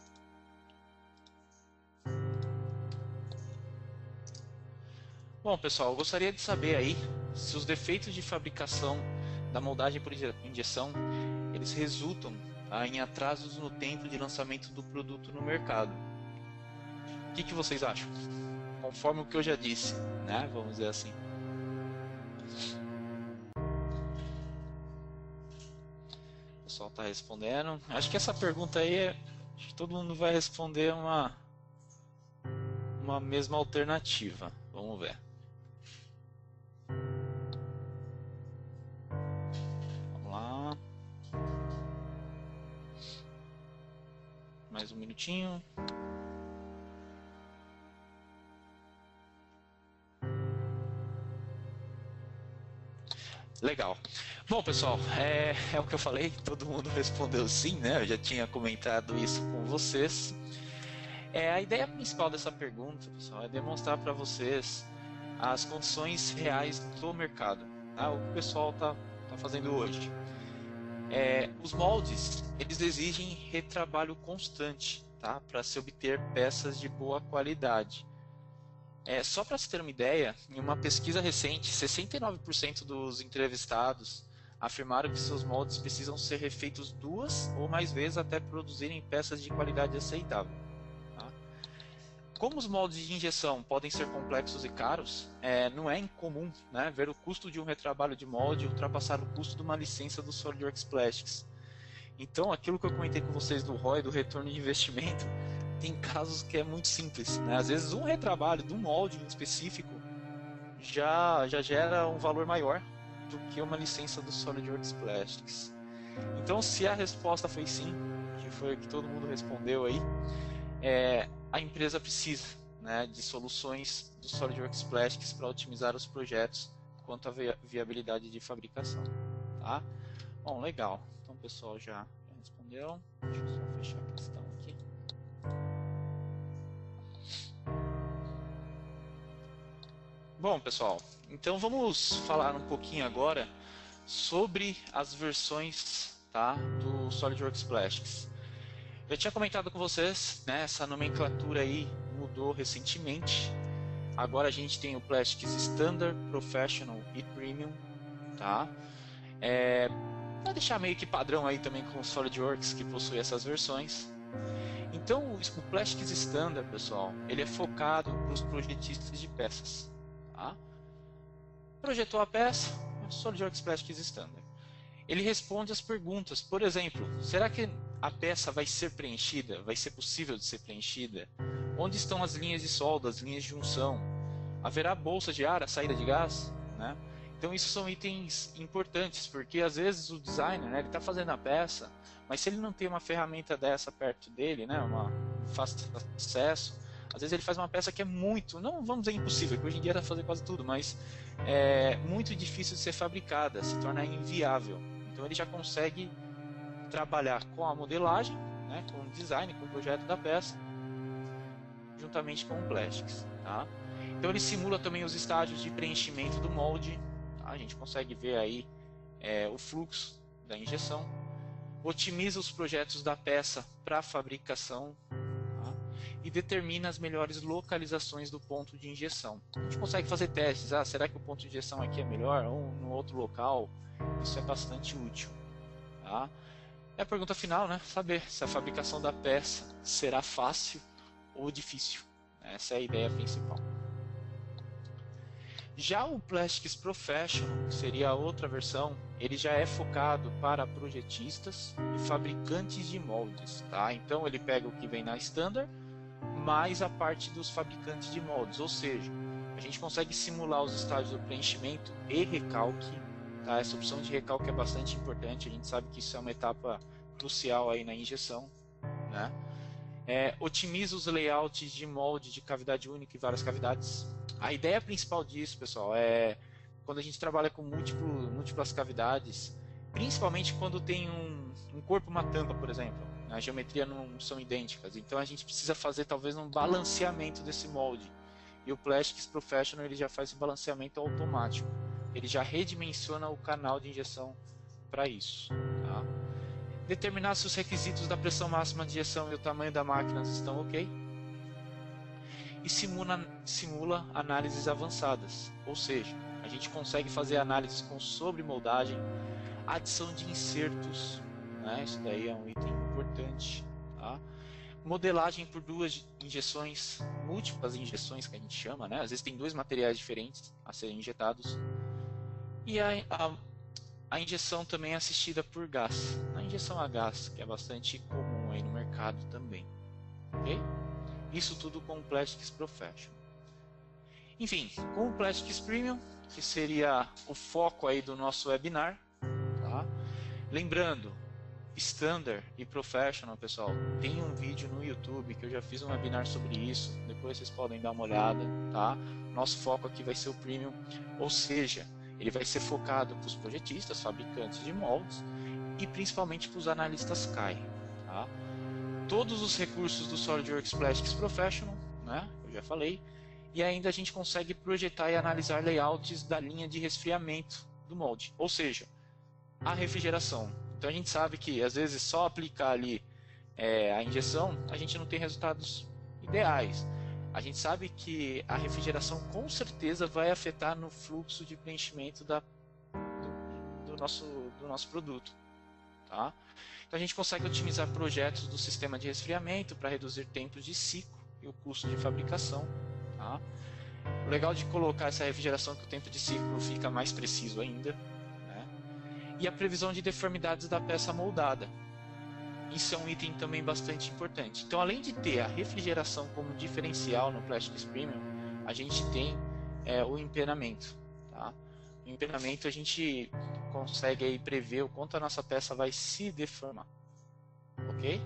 Bom, pessoal, eu gostaria de saber aí se os defeitos de fabricação da moldagem por injeção, eles resultam em atrasos no tempo de lançamento do produto no mercado. O que vocês acham? Conforme o que eu já disse, né? Vamos dizer assim. O pessoal está respondendo. Acho que essa pergunta aí, acho que todo mundo vai responder uma mesma alternativa. Vamos ver. Mais um minutinho. Legal. Bom, pessoal, é o que eu falei, todo mundo respondeu sim, né? Eu já tinha comentado isso com vocês. A ideia principal dessa pergunta, pessoal, é demonstrar para vocês as condições reais do mercado, tá? O que o pessoal tá fazendo hoje. Os moldes, eles exigem retrabalho constante, tá? Para se obter peças de boa qualidade. Só para se ter uma ideia, em uma pesquisa recente, 69% dos entrevistados afirmaram que seus moldes precisam ser refeitos 2 ou mais vezes até produzirem peças de qualidade aceitável. Tá? Como os moldes de injeção podem ser complexos e caros, não é incomum, né, ver o custo de um retrabalho de molde ultrapassar o custo de uma licença do SolidWorks Plastics. Então, aquilo que eu comentei com vocês do ROI, do retorno de investimento, tem casos que é muito simples, né? Às vezes um retrabalho de um molde em específico já gera um valor maior do que uma licença do SolidWorks Plastics. Então, se a resposta foi sim, que foi o que todo mundo respondeu aí, a empresa precisa, né, de soluções do SolidWorks Plastics para otimizar os projetos quanto à viabilidade de fabricação. Tá? Bom, legal. Então o pessoal já respondeu. Deixa eu só fechar a questão aqui. Bom, pessoal, então vamos falar um pouquinho agora sobre as versões, tá, do SolidWorks Plastics. Eu tinha comentado com vocês, né, essa nomenclatura aí mudou recentemente. Agora a gente tem o Plastics Standard, Professional e Premium, tá? Vou deixar meio que padrão aí também com o SolidWorks, que possui essas versões. Então o Plastics Standard, pessoal, ele é focado para os projetistas de peças, tá? Projetou a peça, SolidWorks Plastics Standard. Ele responde as perguntas, por exemplo, será que a peça vai ser preenchida? Vai ser possível de ser preenchida? Onde estão as linhas de solda, as linhas de junção? Haverá bolsa de ar, a saída de gás? Né? Então isso são itens importantes, porque às vezes o designer, né, ele está fazendo a peça, mas se ele não tem uma ferramenta dessa perto dele, né, um fácil acesso, às vezes ele faz uma peça que é muito, não vamos dizer impossível, porque hoje em dia dá para fazer quase tudo, mas é muito difícil de ser fabricada, se torna inviável. Então ele já consegue trabalhar com a modelagem, né, com o design, com o projeto da peça, juntamente com o Plastics. Tá? Então ele simula também os estágios de preenchimento do molde. Tá? A gente consegue ver aí o fluxo da injeção, otimiza os projetos da peça para fabricação, tá? E determina as melhores localizações do ponto de injeção. A gente consegue fazer testes, será que o ponto de injeção aqui é melhor ou no outro local? Isso é bastante útil, tá? E a pergunta final, né? Saber se a fabricação da peça será fácil ou difícil. Essa é a ideia principal. Já o Plastics Professional, que seria a outra versão, ele já é focado para projetistas e fabricantes de moldes, tá? Então ele pega o que vem na Standard, mais a parte dos fabricantes de moldes, ou seja, a gente consegue simular os estágios do preenchimento e recalque, tá? Essa opção de recalque é bastante importante, a gente sabe que isso é uma etapa crucial aí na injeção, né? Otimiza os layouts de molde de cavidade única e várias cavidades. A ideia principal disso, pessoal, é quando a gente trabalha com múltiplas cavidades, principalmente quando tem um corpo, uma tampa, por exemplo, a geometria não são idênticas, então a gente precisa fazer talvez um balanceamento desse molde. E o Plastics Professional ele já faz esse balanceamento automático, ele já redimensiona o canal de injeção para isso, tá? Determinar se os requisitos da pressão máxima de injeção e o tamanho da máquina estão ok. E simula análises avançadas, ou seja, a gente consegue fazer análises com sobremoldagem, adição de insertos, né? Isso daí é um item importante, tá? Modelagem por duas injeções, múltiplas injeções que a gente chama, né? Às vezes tem dois materiais diferentes a serem injetados. E a injeção também é assistida por gás, a injeção a gás, que é bastante comum aí no mercado também, ok? Isso tudo com o Plastics Professional. Enfim, com o Plastics Premium, que seria o foco aí do nosso webinar, tá? Lembrando, Standard e Professional, pessoal, tem um vídeo no YouTube que eu já fiz um webinar sobre isso, depois vocês podem dar uma olhada, tá? Nosso foco aqui vai ser o Premium, ou seja, ele vai ser focado para os projetistas, fabricantes de moldes e principalmente para os analistas CAE, tá? Todos os recursos do SolidWorks Plastics Professional, né? Eu já falei, e ainda a gente consegue projetar e analisar layouts da linha de resfriamento do molde, ou seja, a refrigeração. Então a gente sabe que às vezes só aplicar ali a injeção, a gente não tem resultados ideais. A gente sabe que a refrigeração com certeza vai afetar no fluxo de preenchimento do nosso produto, tá? Então a gente consegue otimizar projetos do sistema de resfriamento para reduzir tempos de ciclo e o custo de fabricação, tá? O legal de colocar essa refrigeração é que o tempo de ciclo fica mais preciso ainda, né? E a previsão de deformidades da peça moldada. Isso é um item também bastante importante. Então, além de ter a refrigeração como diferencial no Plastics Premium, a gente tem o empenamento, tá? O empenamento a gente consegue aí prever o quanto a nossa peça vai se deformar, ok?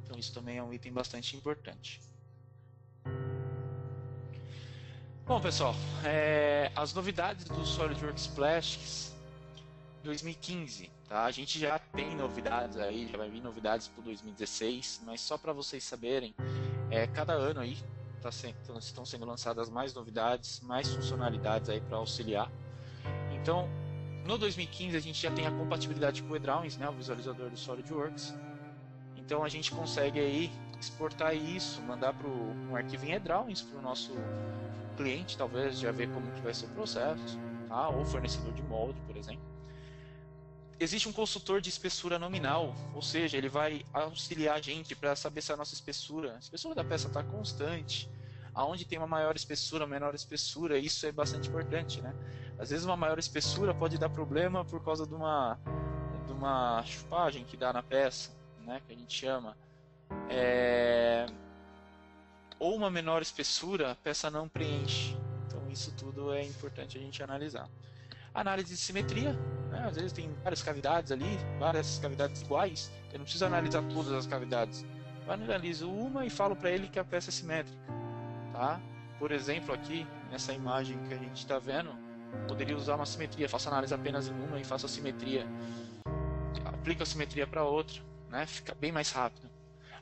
Então isso também é um item bastante importante. Bom, pessoal, as novidades do SolidWorks Plastics 2015, tá? A gente já tem novidades aí, já vai vir novidades para 2016, mas só para vocês saberem, cada ano aí estão sendo lançadas mais novidades, mais funcionalidades aí para auxiliar. Então, no 2015 a gente já tem a compatibilidade com o eDrawings, né, o visualizador do SolidWorks. Então a gente consegue aí exportar isso, mandar um arquivo em eDrawings para o nosso cliente, talvez já ver como que vai ser o processo, tá? Ou fornecedor de molde, por exemplo. Existe um consultor de espessura nominal, ou seja, ele vai auxiliar a gente para saber se a nossa espessura da peça está constante, aonde tem uma maior espessura, menor espessura, isso é bastante importante, né? Às vezes uma maior espessura pode dar problema por causa de uma chupagem que dá na peça, né, que a gente chama. Ou uma menor espessura, a peça não preenche. Então isso tudo é importante a gente analisar. Análise de simetria, né? Às vezes tem várias cavidades ali, várias cavidades iguais, eu não preciso analisar todas as cavidades. Eu analiso uma e falo para ele que a peça é simétrica, tá? Por exemplo, aqui nessa imagem que a gente está vendo, poderia usar uma simetria, faço análise apenas em uma e faço a simetria, aplico a simetria para outra, né? Fica bem mais rápido.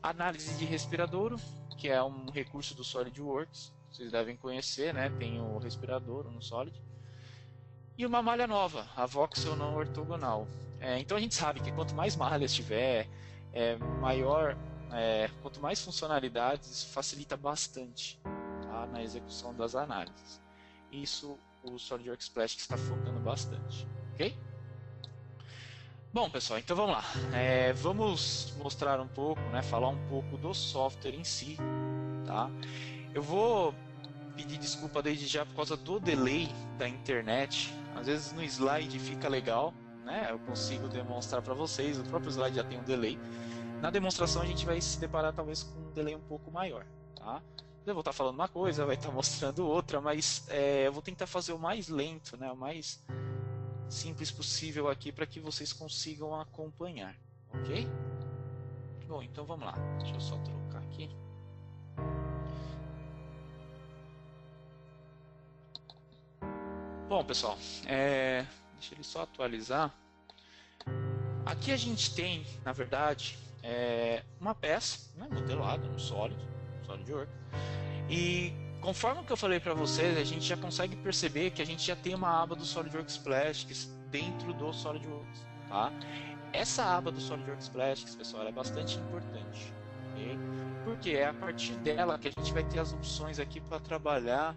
Análise de respiradouro, que é um recurso do SolidWorks, vocês devem conhecer, né? Tem o respiradouro no Solid. E uma malha nova, a voxel não ortogonal. Então a gente sabe que quanto mais malhas tiver, maior, quanto mais funcionalidades, isso facilita bastante, tá, na execução das análises. Isso o SolidWorks Splash está focando bastante, ok? Bom, pessoal, então vamos lá. Vamos mostrar um pouco, né, falar um pouco do software em si, tá? Eu vou pedir desculpa desde já por causa do delay da internet. Às vezes no slide fica legal, né? Eu consigo demonstrar para vocês, o próprio slide já tem um delay. Na demonstração a gente vai se deparar talvez com um delay um pouco maior, tá? Eu vou estar falando uma coisa, vai estar mostrando outra, mas eu vou tentar fazer o mais lento, né? O mais simples possível aqui para que vocês consigam acompanhar, ok? Bom, então vamos lá. Deixa eu só trocar aqui. Bom, pessoal, deixa ele só atualizar. Aqui a gente tem, na verdade, uma peça, né, modelada no SolidWorks, e conforme o que eu falei para vocês, a gente já consegue perceber que a gente já tem uma aba do SolidWorks Plastics dentro do SolidWorks, tá? Essa aba do SolidWorks Plastics, pessoal, ela é bastante importante, ok? Porque é a partir dela que a gente vai ter as opções aqui para trabalhar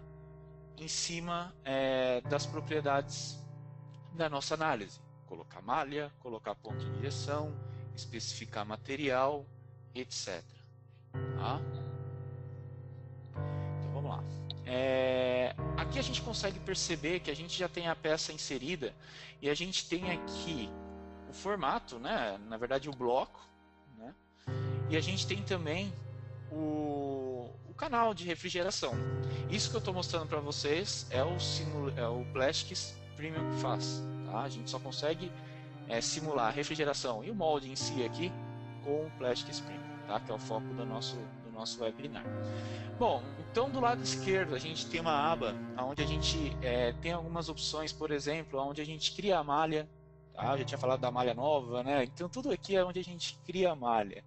em cima das propriedades da nossa análise. Colocar malha, colocar ponto de injeção, especificar material, etc. Tá? Então vamos lá. Aqui a gente consegue perceber que a gente já tem a peça inserida e a gente tem aqui o formato, né? Na verdade o bloco, né? E a gente tem também o canal de refrigeração. Isso que eu estou mostrando para vocês é o Plastics Premium que faz. Tá? A gente só consegue simular a refrigeração e o molde em si aqui com o Plastics Premium, tá? Que é o foco do nosso webinar. Bom, então do lado esquerdo a gente tem uma aba onde a gente tem algumas opções, por exemplo, onde a gente cria a malha. Tá? Eu já tinha falado da malha nova, né? Então tudo aqui é onde a gente cria a malha.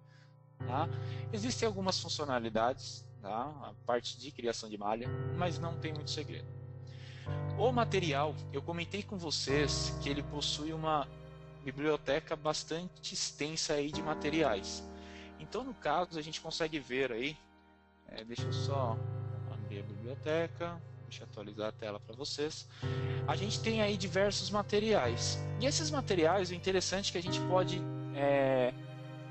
Tá? Existem algumas funcionalidades, tá? A parte de criação de malha, mas não tem muito segredo. O material, eu comentei com vocês que ele possui uma biblioteca bastante extensa aí de materiais. Então, no caso, a gente consegue ver aí, deixa eu só abrir a biblioteca, deixa eu atualizar a tela para vocês. A gente tem aí diversos materiais. E esses materiais, o interessante é que a gente pode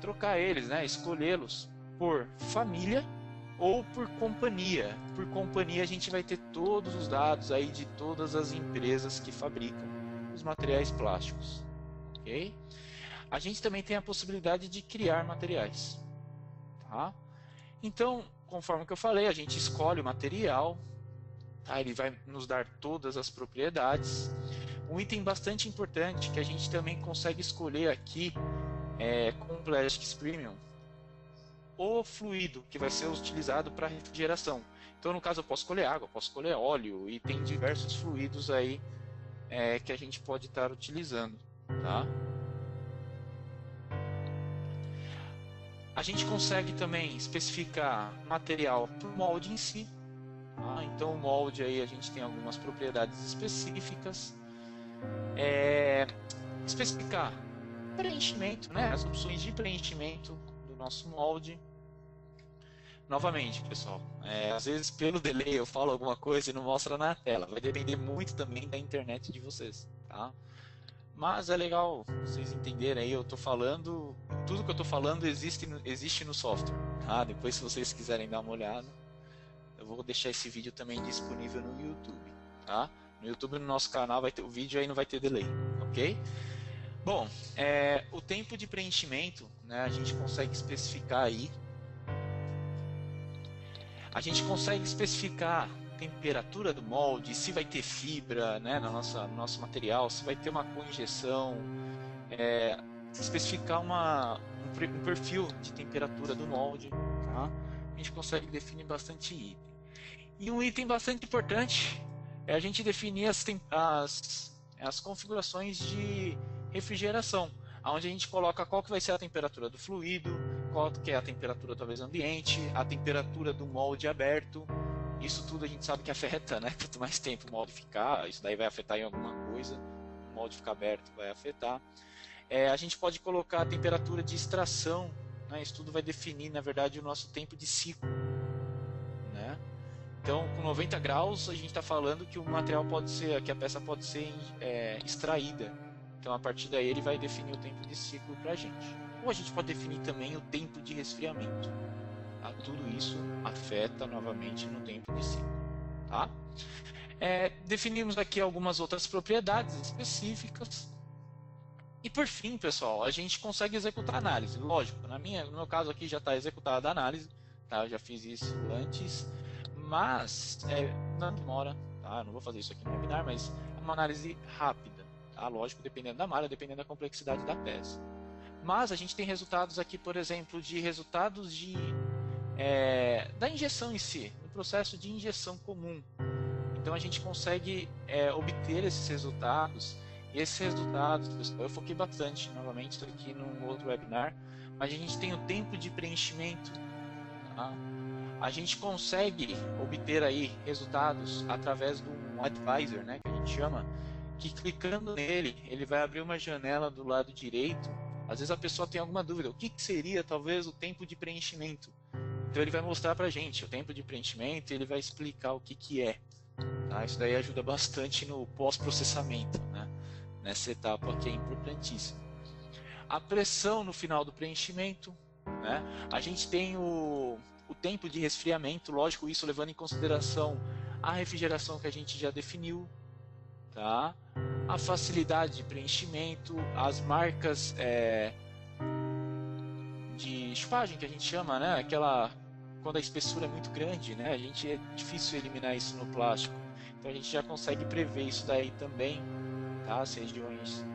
trocar eles, né? Escolhê-los por família ou por companhia. Por companhia a gente vai ter todos os dados aí de todas as empresas que fabricam os materiais plásticos, ok? A gente também tem a possibilidade de criar materiais, tá? Então, conforme que eu falei, a gente escolhe o material, tá? Ele vai nos dar todas as propriedades. Um item bastante importante que a gente também consegue escolher aqui com o Plastics Premium, o fluido que vai ser utilizado para refrigeração. Então, no caso, eu posso escolher água, posso escolher óleo, e tem diversos fluidos aí que a gente pode estar utilizando, tá? A gente consegue também especificar material para o molde em si, tá? Então, o molde aí a gente tem algumas propriedades específicas. Especificar preenchimento, né? As opções de preenchimento do nosso molde. Novamente, pessoal, às vezes pelo delay eu falo alguma coisa e não mostra na tela. Vai depender muito também da internet de vocês, tá? Mas é legal vocês entenderem aí, eu tô falando, tudo que eu tô falando existe no software, tá? Depois, se vocês quiserem dar uma olhada, eu vou deixar esse vídeo também disponível no YouTube, tá? No YouTube, no nosso canal, vai ter o vídeo aí, não vai ter delay, ok? Bom, o tempo de preenchimento, né, a gente consegue especificar aí. A gente consegue especificar a temperatura do molde, se vai ter fibra, né, no nosso material, se vai ter uma coinjeção, especificar um perfil de temperatura do molde, tá? A gente consegue definir bastante item. E um item bastante importante é a gente definir as configurações de refrigeração, onde a gente coloca qual que vai ser a temperatura do fluido, qual que é a temperatura talvez ambiente, a temperatura do molde aberto Isso tudo a gente sabe que afeta, né? Quanto mais tempo o molde ficar, isso daí vai afetar em alguma coisa. O molde ficar aberto vai afetar. A gente pode colocar a temperatura de extração, né? Isso tudo vai definir, na verdade, o nosso tempo de ciclo, né? Então, com 90 graus, a gente está falando que o material pode ser, que a peça pode ser extraída. Então, a partir daí, ele vai definir o tempo de ciclo para a gente. Ou a gente pode definir também o tempo de resfriamento. Tá? Tudo isso afeta novamente no tempo de ciclo. Tá? Definimos aqui algumas outras propriedades específicas. E por fim, pessoal, a gente consegue executar a análise. Lógico, no meu caso aqui já está executada a análise. Tá? Eu já fiz isso antes. Mas não demora. Tá? Eu não vou fazer isso aqui no webinar, mas é uma análise rápida. Tá? Lógico, dependendo da malha, dependendo da complexidade da peça. Mas a gente tem resultados aqui, por exemplo, de resultados da injeção em si, no processo de injeção comum. Então a gente consegue obter esses resultados. E esses resultados, pessoal, eu foquei bastante, novamente, estou aqui num outro webinar, mas a gente tem o tempo de preenchimento. Tá? A gente consegue obter aí resultados através de um advisor, né, que a gente chama, que clicando nele, ele vai abrir uma janela do lado direito. Às vezes a pessoa tem alguma dúvida, o que seria talvez o tempo de preenchimento? Então ele vai mostrar para a gente o tempo de preenchimento e ele vai explicar o que é. Tá? Isso daí ajuda bastante no pós-processamento, né? Nessa etapa que é importantíssima. A pressão no final do preenchimento, né? A gente tem o tempo de resfriamento, lógico, isso levando em consideração a refrigeração que a gente já definiu, tá? A facilidade de preenchimento, as marcas de chupagem que a gente chama, né? Quando a espessura é muito grande, né? É difícil eliminar isso no plástico, então a gente já consegue prever isso daí também, tá? As regiões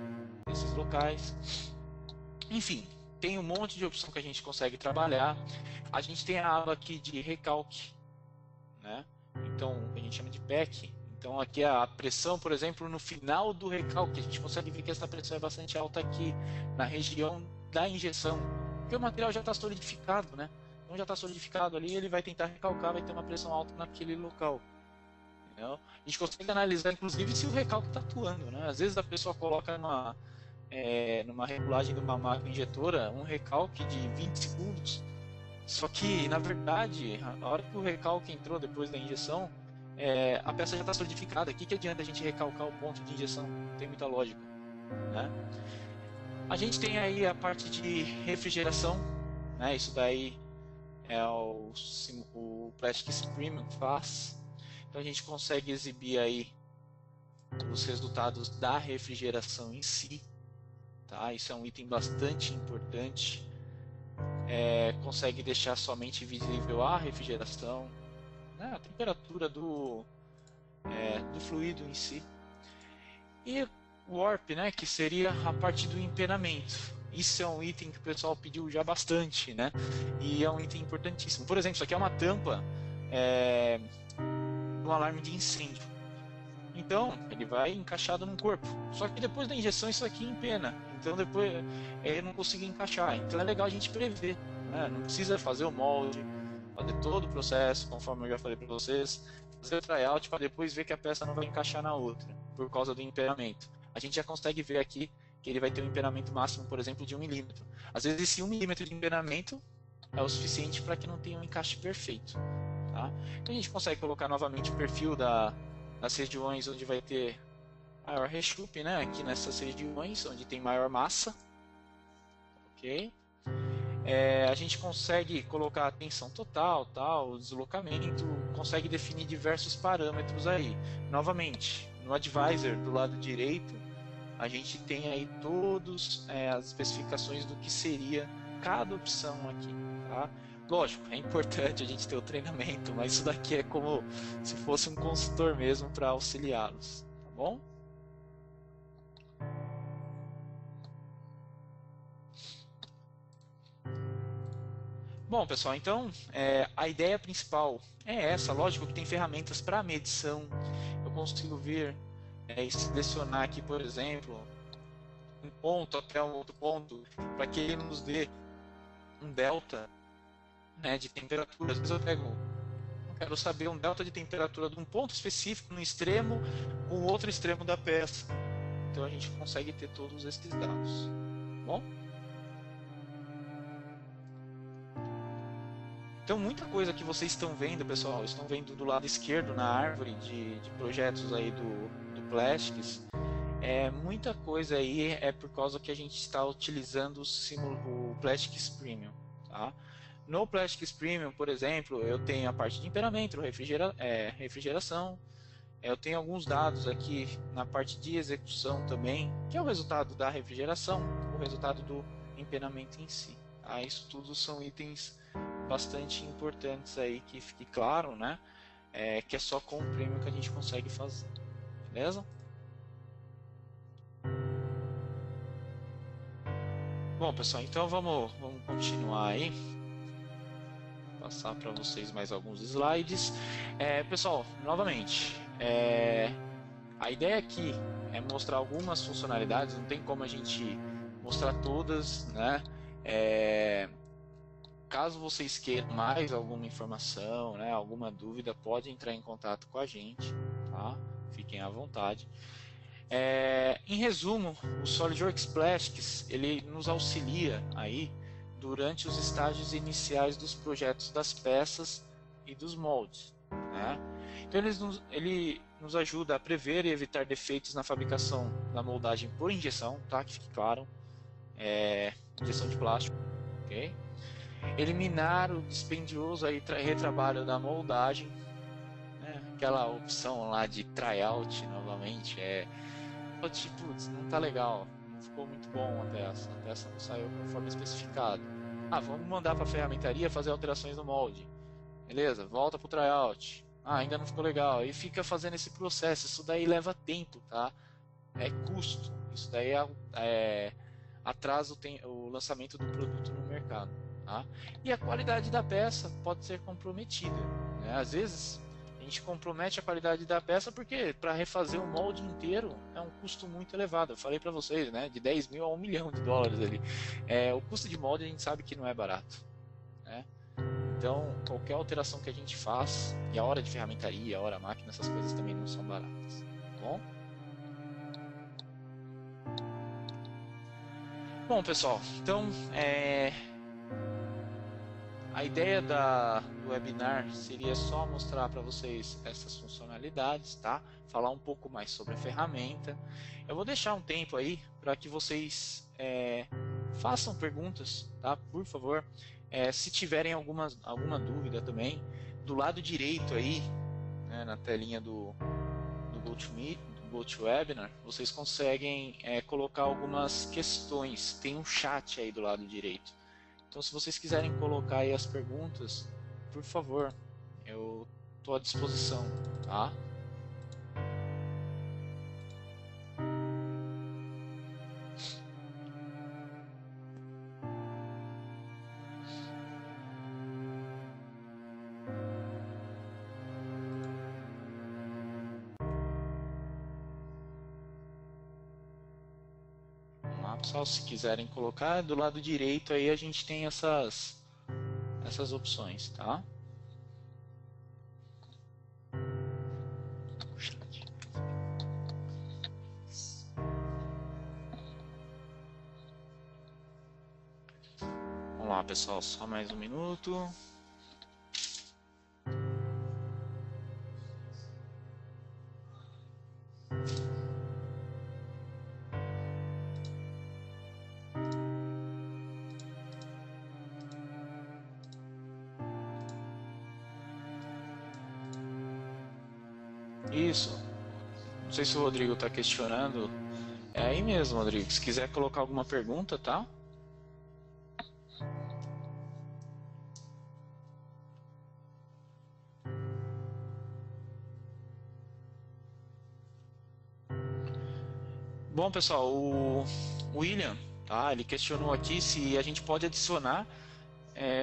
desses locais. Enfim, tem um monte de opção que a gente consegue trabalhar. A gente tem a aba aqui de recalque, né? Então a gente chama de PEC. Então aqui a pressão, por exemplo, no final do recalque, a gente consegue ver que essa pressão é bastante alta aqui na região da injeção, porque o material já está solidificado, né? Então já está solidificado ali, ele vai tentar recalcar, vai ter uma pressão alta naquele local. Entendeu? A gente consegue analisar, inclusive, se o recalque está atuando, né? Às vezes a pessoa coloca numa regulagem de uma máquina injetora um recalque de 20 segundos, só que, na verdade, a hora que o recalque entrou depois da injeção, a peça já está solidificada. O que adianta a gente recalcar o ponto de injeção? Não tem muita lógica, né? A gente tem aí a parte de refrigeração, né? Isso daí é o Plastics Premium faz. Então a gente consegue exibir aí os resultados da refrigeração em si, tá? Isso é um item bastante importante. Consegue deixar somente visível a refrigeração, né? A temperatura do fluido em si. E o warp, né? Que seria a parte do empenamento. Isso é um item que o pessoal pediu já bastante, né? E é um item importantíssimo. Por exemplo, isso aqui é uma tampa um alarme de incêndio. Então, ele vai encaixado no corpo. Só que depois da injeção isso aqui empena. Então depois ele não consegue encaixar. Então é legal a gente prever, né? Não precisa fazer o molde, fazer todo o processo, conforme eu já falei para vocês, fazer o tryout para depois ver que a peça não vai encaixar na outra, por causa do empenamento. A gente já consegue ver aqui que ele vai ter um empenamento máximo, por exemplo, de 1 milímetro. Às vezes esse 1 milímetro de empenamento é o suficiente para que não tenha um encaixe perfeito. Tá? Então a gente consegue colocar novamente o perfil das regiões onde vai ter maior rechupe, né? Aqui nessas regiões onde tem maior massa, ok? A gente consegue colocar a tensão total, o deslocamento, consegue definir diversos parâmetros aí. Novamente, no advisor do lado direito, a gente tem aí todas as especificações do que seria cada opção aqui, tá? Lógico, é importante a gente ter o treinamento, mas isso daqui é como se fosse um consultor mesmo para auxiliá-los, tá bom? Bom, pessoal, então a ideia principal é essa. Lógico que tem ferramentas para medição. Eu consigo vir e selecionar aqui, por exemplo, um ponto até um outro ponto, para que ele nos dê um delta, né, de temperatura. Às vezes eu pego quero saber um delta de temperatura de um ponto específico no extremo com o outro extremo da peça. Então a gente consegue ter todos esses dados. Bom? Então muita coisa que vocês estão vendo, pessoal, estão vendo do lado esquerdo na árvore de projetos aí do Plastics, muita coisa aí é por causa que a gente está utilizando o Plastics Premium, tá? No Plastics Premium, por exemplo, eu tenho a parte de temperamento, refrigeração, eu tenho alguns dados aqui na parte de execução também, que é o resultado da refrigeração, o resultado do empenamento em si. Tá? Isso tudo são itens bastante importantes aí, que fique claro, né? Que é só com o Premium que a gente consegue fazer, beleza? Bom, pessoal, então vamos continuar aí. Passar para vocês mais alguns slides. Pessoal, novamente, a ideia aqui é mostrar algumas funcionalidades, não tem como a gente mostrar todas, né? Caso vocês queiram mais alguma informação, né, alguma dúvida, pode entrar em contato com a gente, tá? Fiquem à vontade. Em resumo, o SolidWorks Plastics ele nos auxilia aí durante os estágios iniciais dos projetos das peças e dos moldes, né? Então ele nos ajuda a prever e evitar defeitos na fabricação da moldagem por injeção, tá? Que fique claro, injeção de plástico, ok? Eliminar o dispendioso aí, retrabalho da moldagem, né? Aquela opção lá de tryout novamente, tipo, não tá legal, não ficou muito bom a peça não saiu conforme especificado. Vamos mandar para a ferramentaria fazer alterações no molde, beleza, volta para o tryout, ainda não ficou legal, e fica fazendo esse processo, isso daí leva tempo, tá? É custo, isso daí atrasa o lançamento do produto no mercado. Tá? E a qualidade da peça pode ser comprometida, né? Às vezes a gente compromete a qualidade da peça porque para refazer o molde inteiro é um custo muito elevado. Eu falei para vocês, né? De 10 mil a 1 milhão de dólares ali. O custo de molde a gente sabe que não é barato, né? Então qualquer alteração que a gente faz, e a hora de ferramentaria, a hora máquina, essas coisas também não são baratas, tá bom? Bom, pessoal, então a ideia do webinar seria só mostrar para vocês essas funcionalidades, tá? Falar um pouco mais sobre a ferramenta. Eu vou deixar um tempo aí para que vocês façam perguntas, tá? Por favor. Se tiverem alguma dúvida também, do lado direito aí, né, na telinha do GoToMeet, do GoToWebinar, vocês conseguem colocar algumas questões. Tem um chat aí do lado direito. Então, se vocês quiserem colocar aí as perguntas, por favor, eu estou à disposição, tá? Pessoal, se quiserem colocar do lado direito aí a gente tem essas opções, tá? Vamos lá, pessoal, só mais um minuto. Isso. Não sei se o Rodrigo está questionando. É aí mesmo, Rodrigo. Se quiser colocar alguma pergunta, tá? Bom, pessoal, o William, tá? Ele questionou aqui se a gente pode adicionar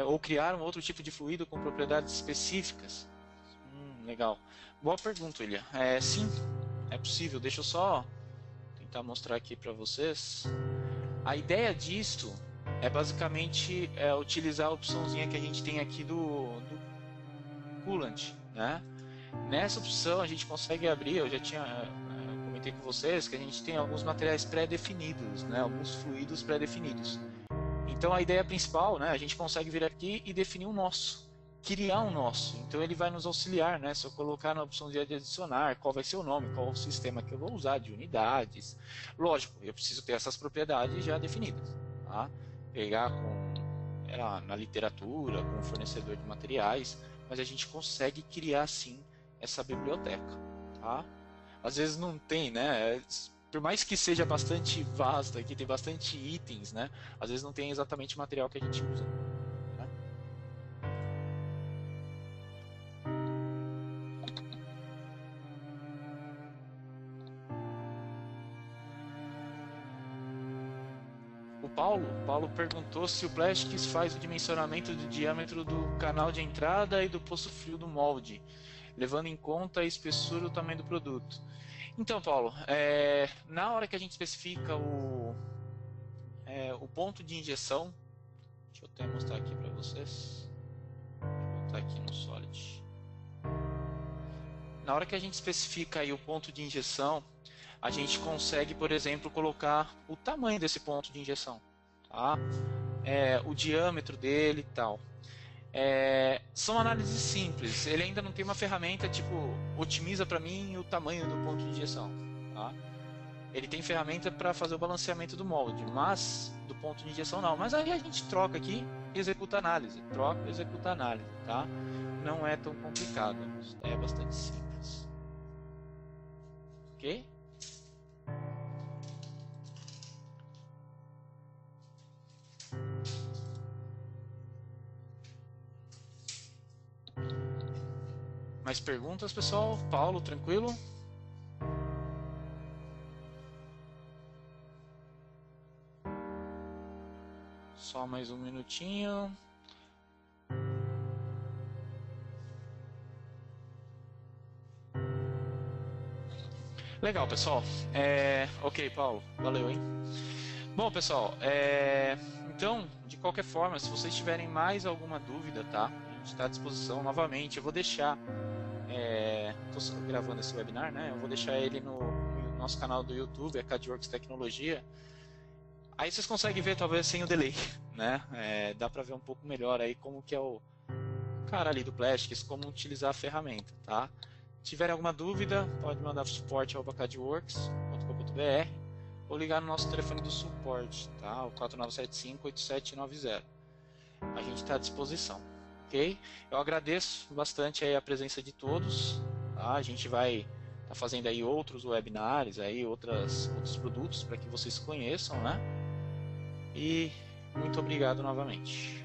ou criar um outro tipo de fluido com propriedades específicas. Legal. Boa pergunta, William. Sim, é possível. Deixa eu só tentar mostrar aqui para vocês. A ideia disto é basicamente utilizar a opçãozinha que a gente tem aqui do coolant, né? Nessa opção a gente consegue abrir, eu já tinha comentei com vocês que a gente tem alguns materiais pré-definidos, né? Alguns fluidos pré-definidos. Então a ideia principal, né? A gente consegue vir aqui e definir um nosso, criar um nosso. Então ele vai nos auxiliar, né? Se eu colocar na opção de adicionar, qual vai ser o nome, qual o sistema que eu vou usar de unidades. Lógico, eu preciso ter essas propriedades já definidas, tá? Pegar na literatura, com o fornecedor de materiais, mas a gente consegue criar sim essa biblioteca, tá? Às vezes não tem, né? Por mais que seja bastante vasta, que tem bastante itens, né? Às vezes não tem exatamente o material que a gente usa, né? O Paulo perguntou se o Plastics faz o dimensionamento do diâmetro do canal de entrada e do poço frio do molde, levando em conta a espessura e o tamanho do produto. Então, Paulo, na hora que a gente especifica o ponto de injeção, deixa eu até mostrar aqui para vocês. Vou botar aqui no Solid. Na hora que a gente especifica aí o ponto de injeção, a gente consegue, por exemplo, colocar o tamanho desse ponto de injeção, tá? O diâmetro dele e tal. São análises simples. Ele ainda não tem uma ferramenta tipo otimiza para mim o tamanho do ponto de injeção, tá? Ele tem ferramenta para fazer o balanceamento do molde, mas do ponto de injeção não. Mas aí a gente troca aqui e executa análise, troca e executa análise, tá? Não é tão complicado, é bastante simples, ok? Mais perguntas, pessoal? Paulo, tranquilo? Só mais um minutinho. Legal, pessoal. Ok, Paulo. Valeu, hein? Bom, pessoal, então, de qualquer forma, se vocês tiverem mais alguma dúvida, tá? A gente está à disposição novamente. Eu vou deixar... Estou gravando esse webinar, né? Eu vou deixar ele no nosso canal do YouTube, CADWorks Tecnologia. Aí vocês conseguem ver, talvez, sem o delay, né? Dá para ver um pouco melhor aí como que é o cara ali do Plastics, como utilizar a ferramenta, tá? Se tiverem alguma dúvida, pode mandar para suporte@cadworks.com.br ou ligar no nosso telefone do suporte, tá? O 4975-8790. A gente está à disposição, ok? Eu agradeço bastante aí a presença de todos, tá? A gente vai estar fazendo aí outros webinars, aí outros produtos para que vocês conheçam, né? E muito obrigado novamente.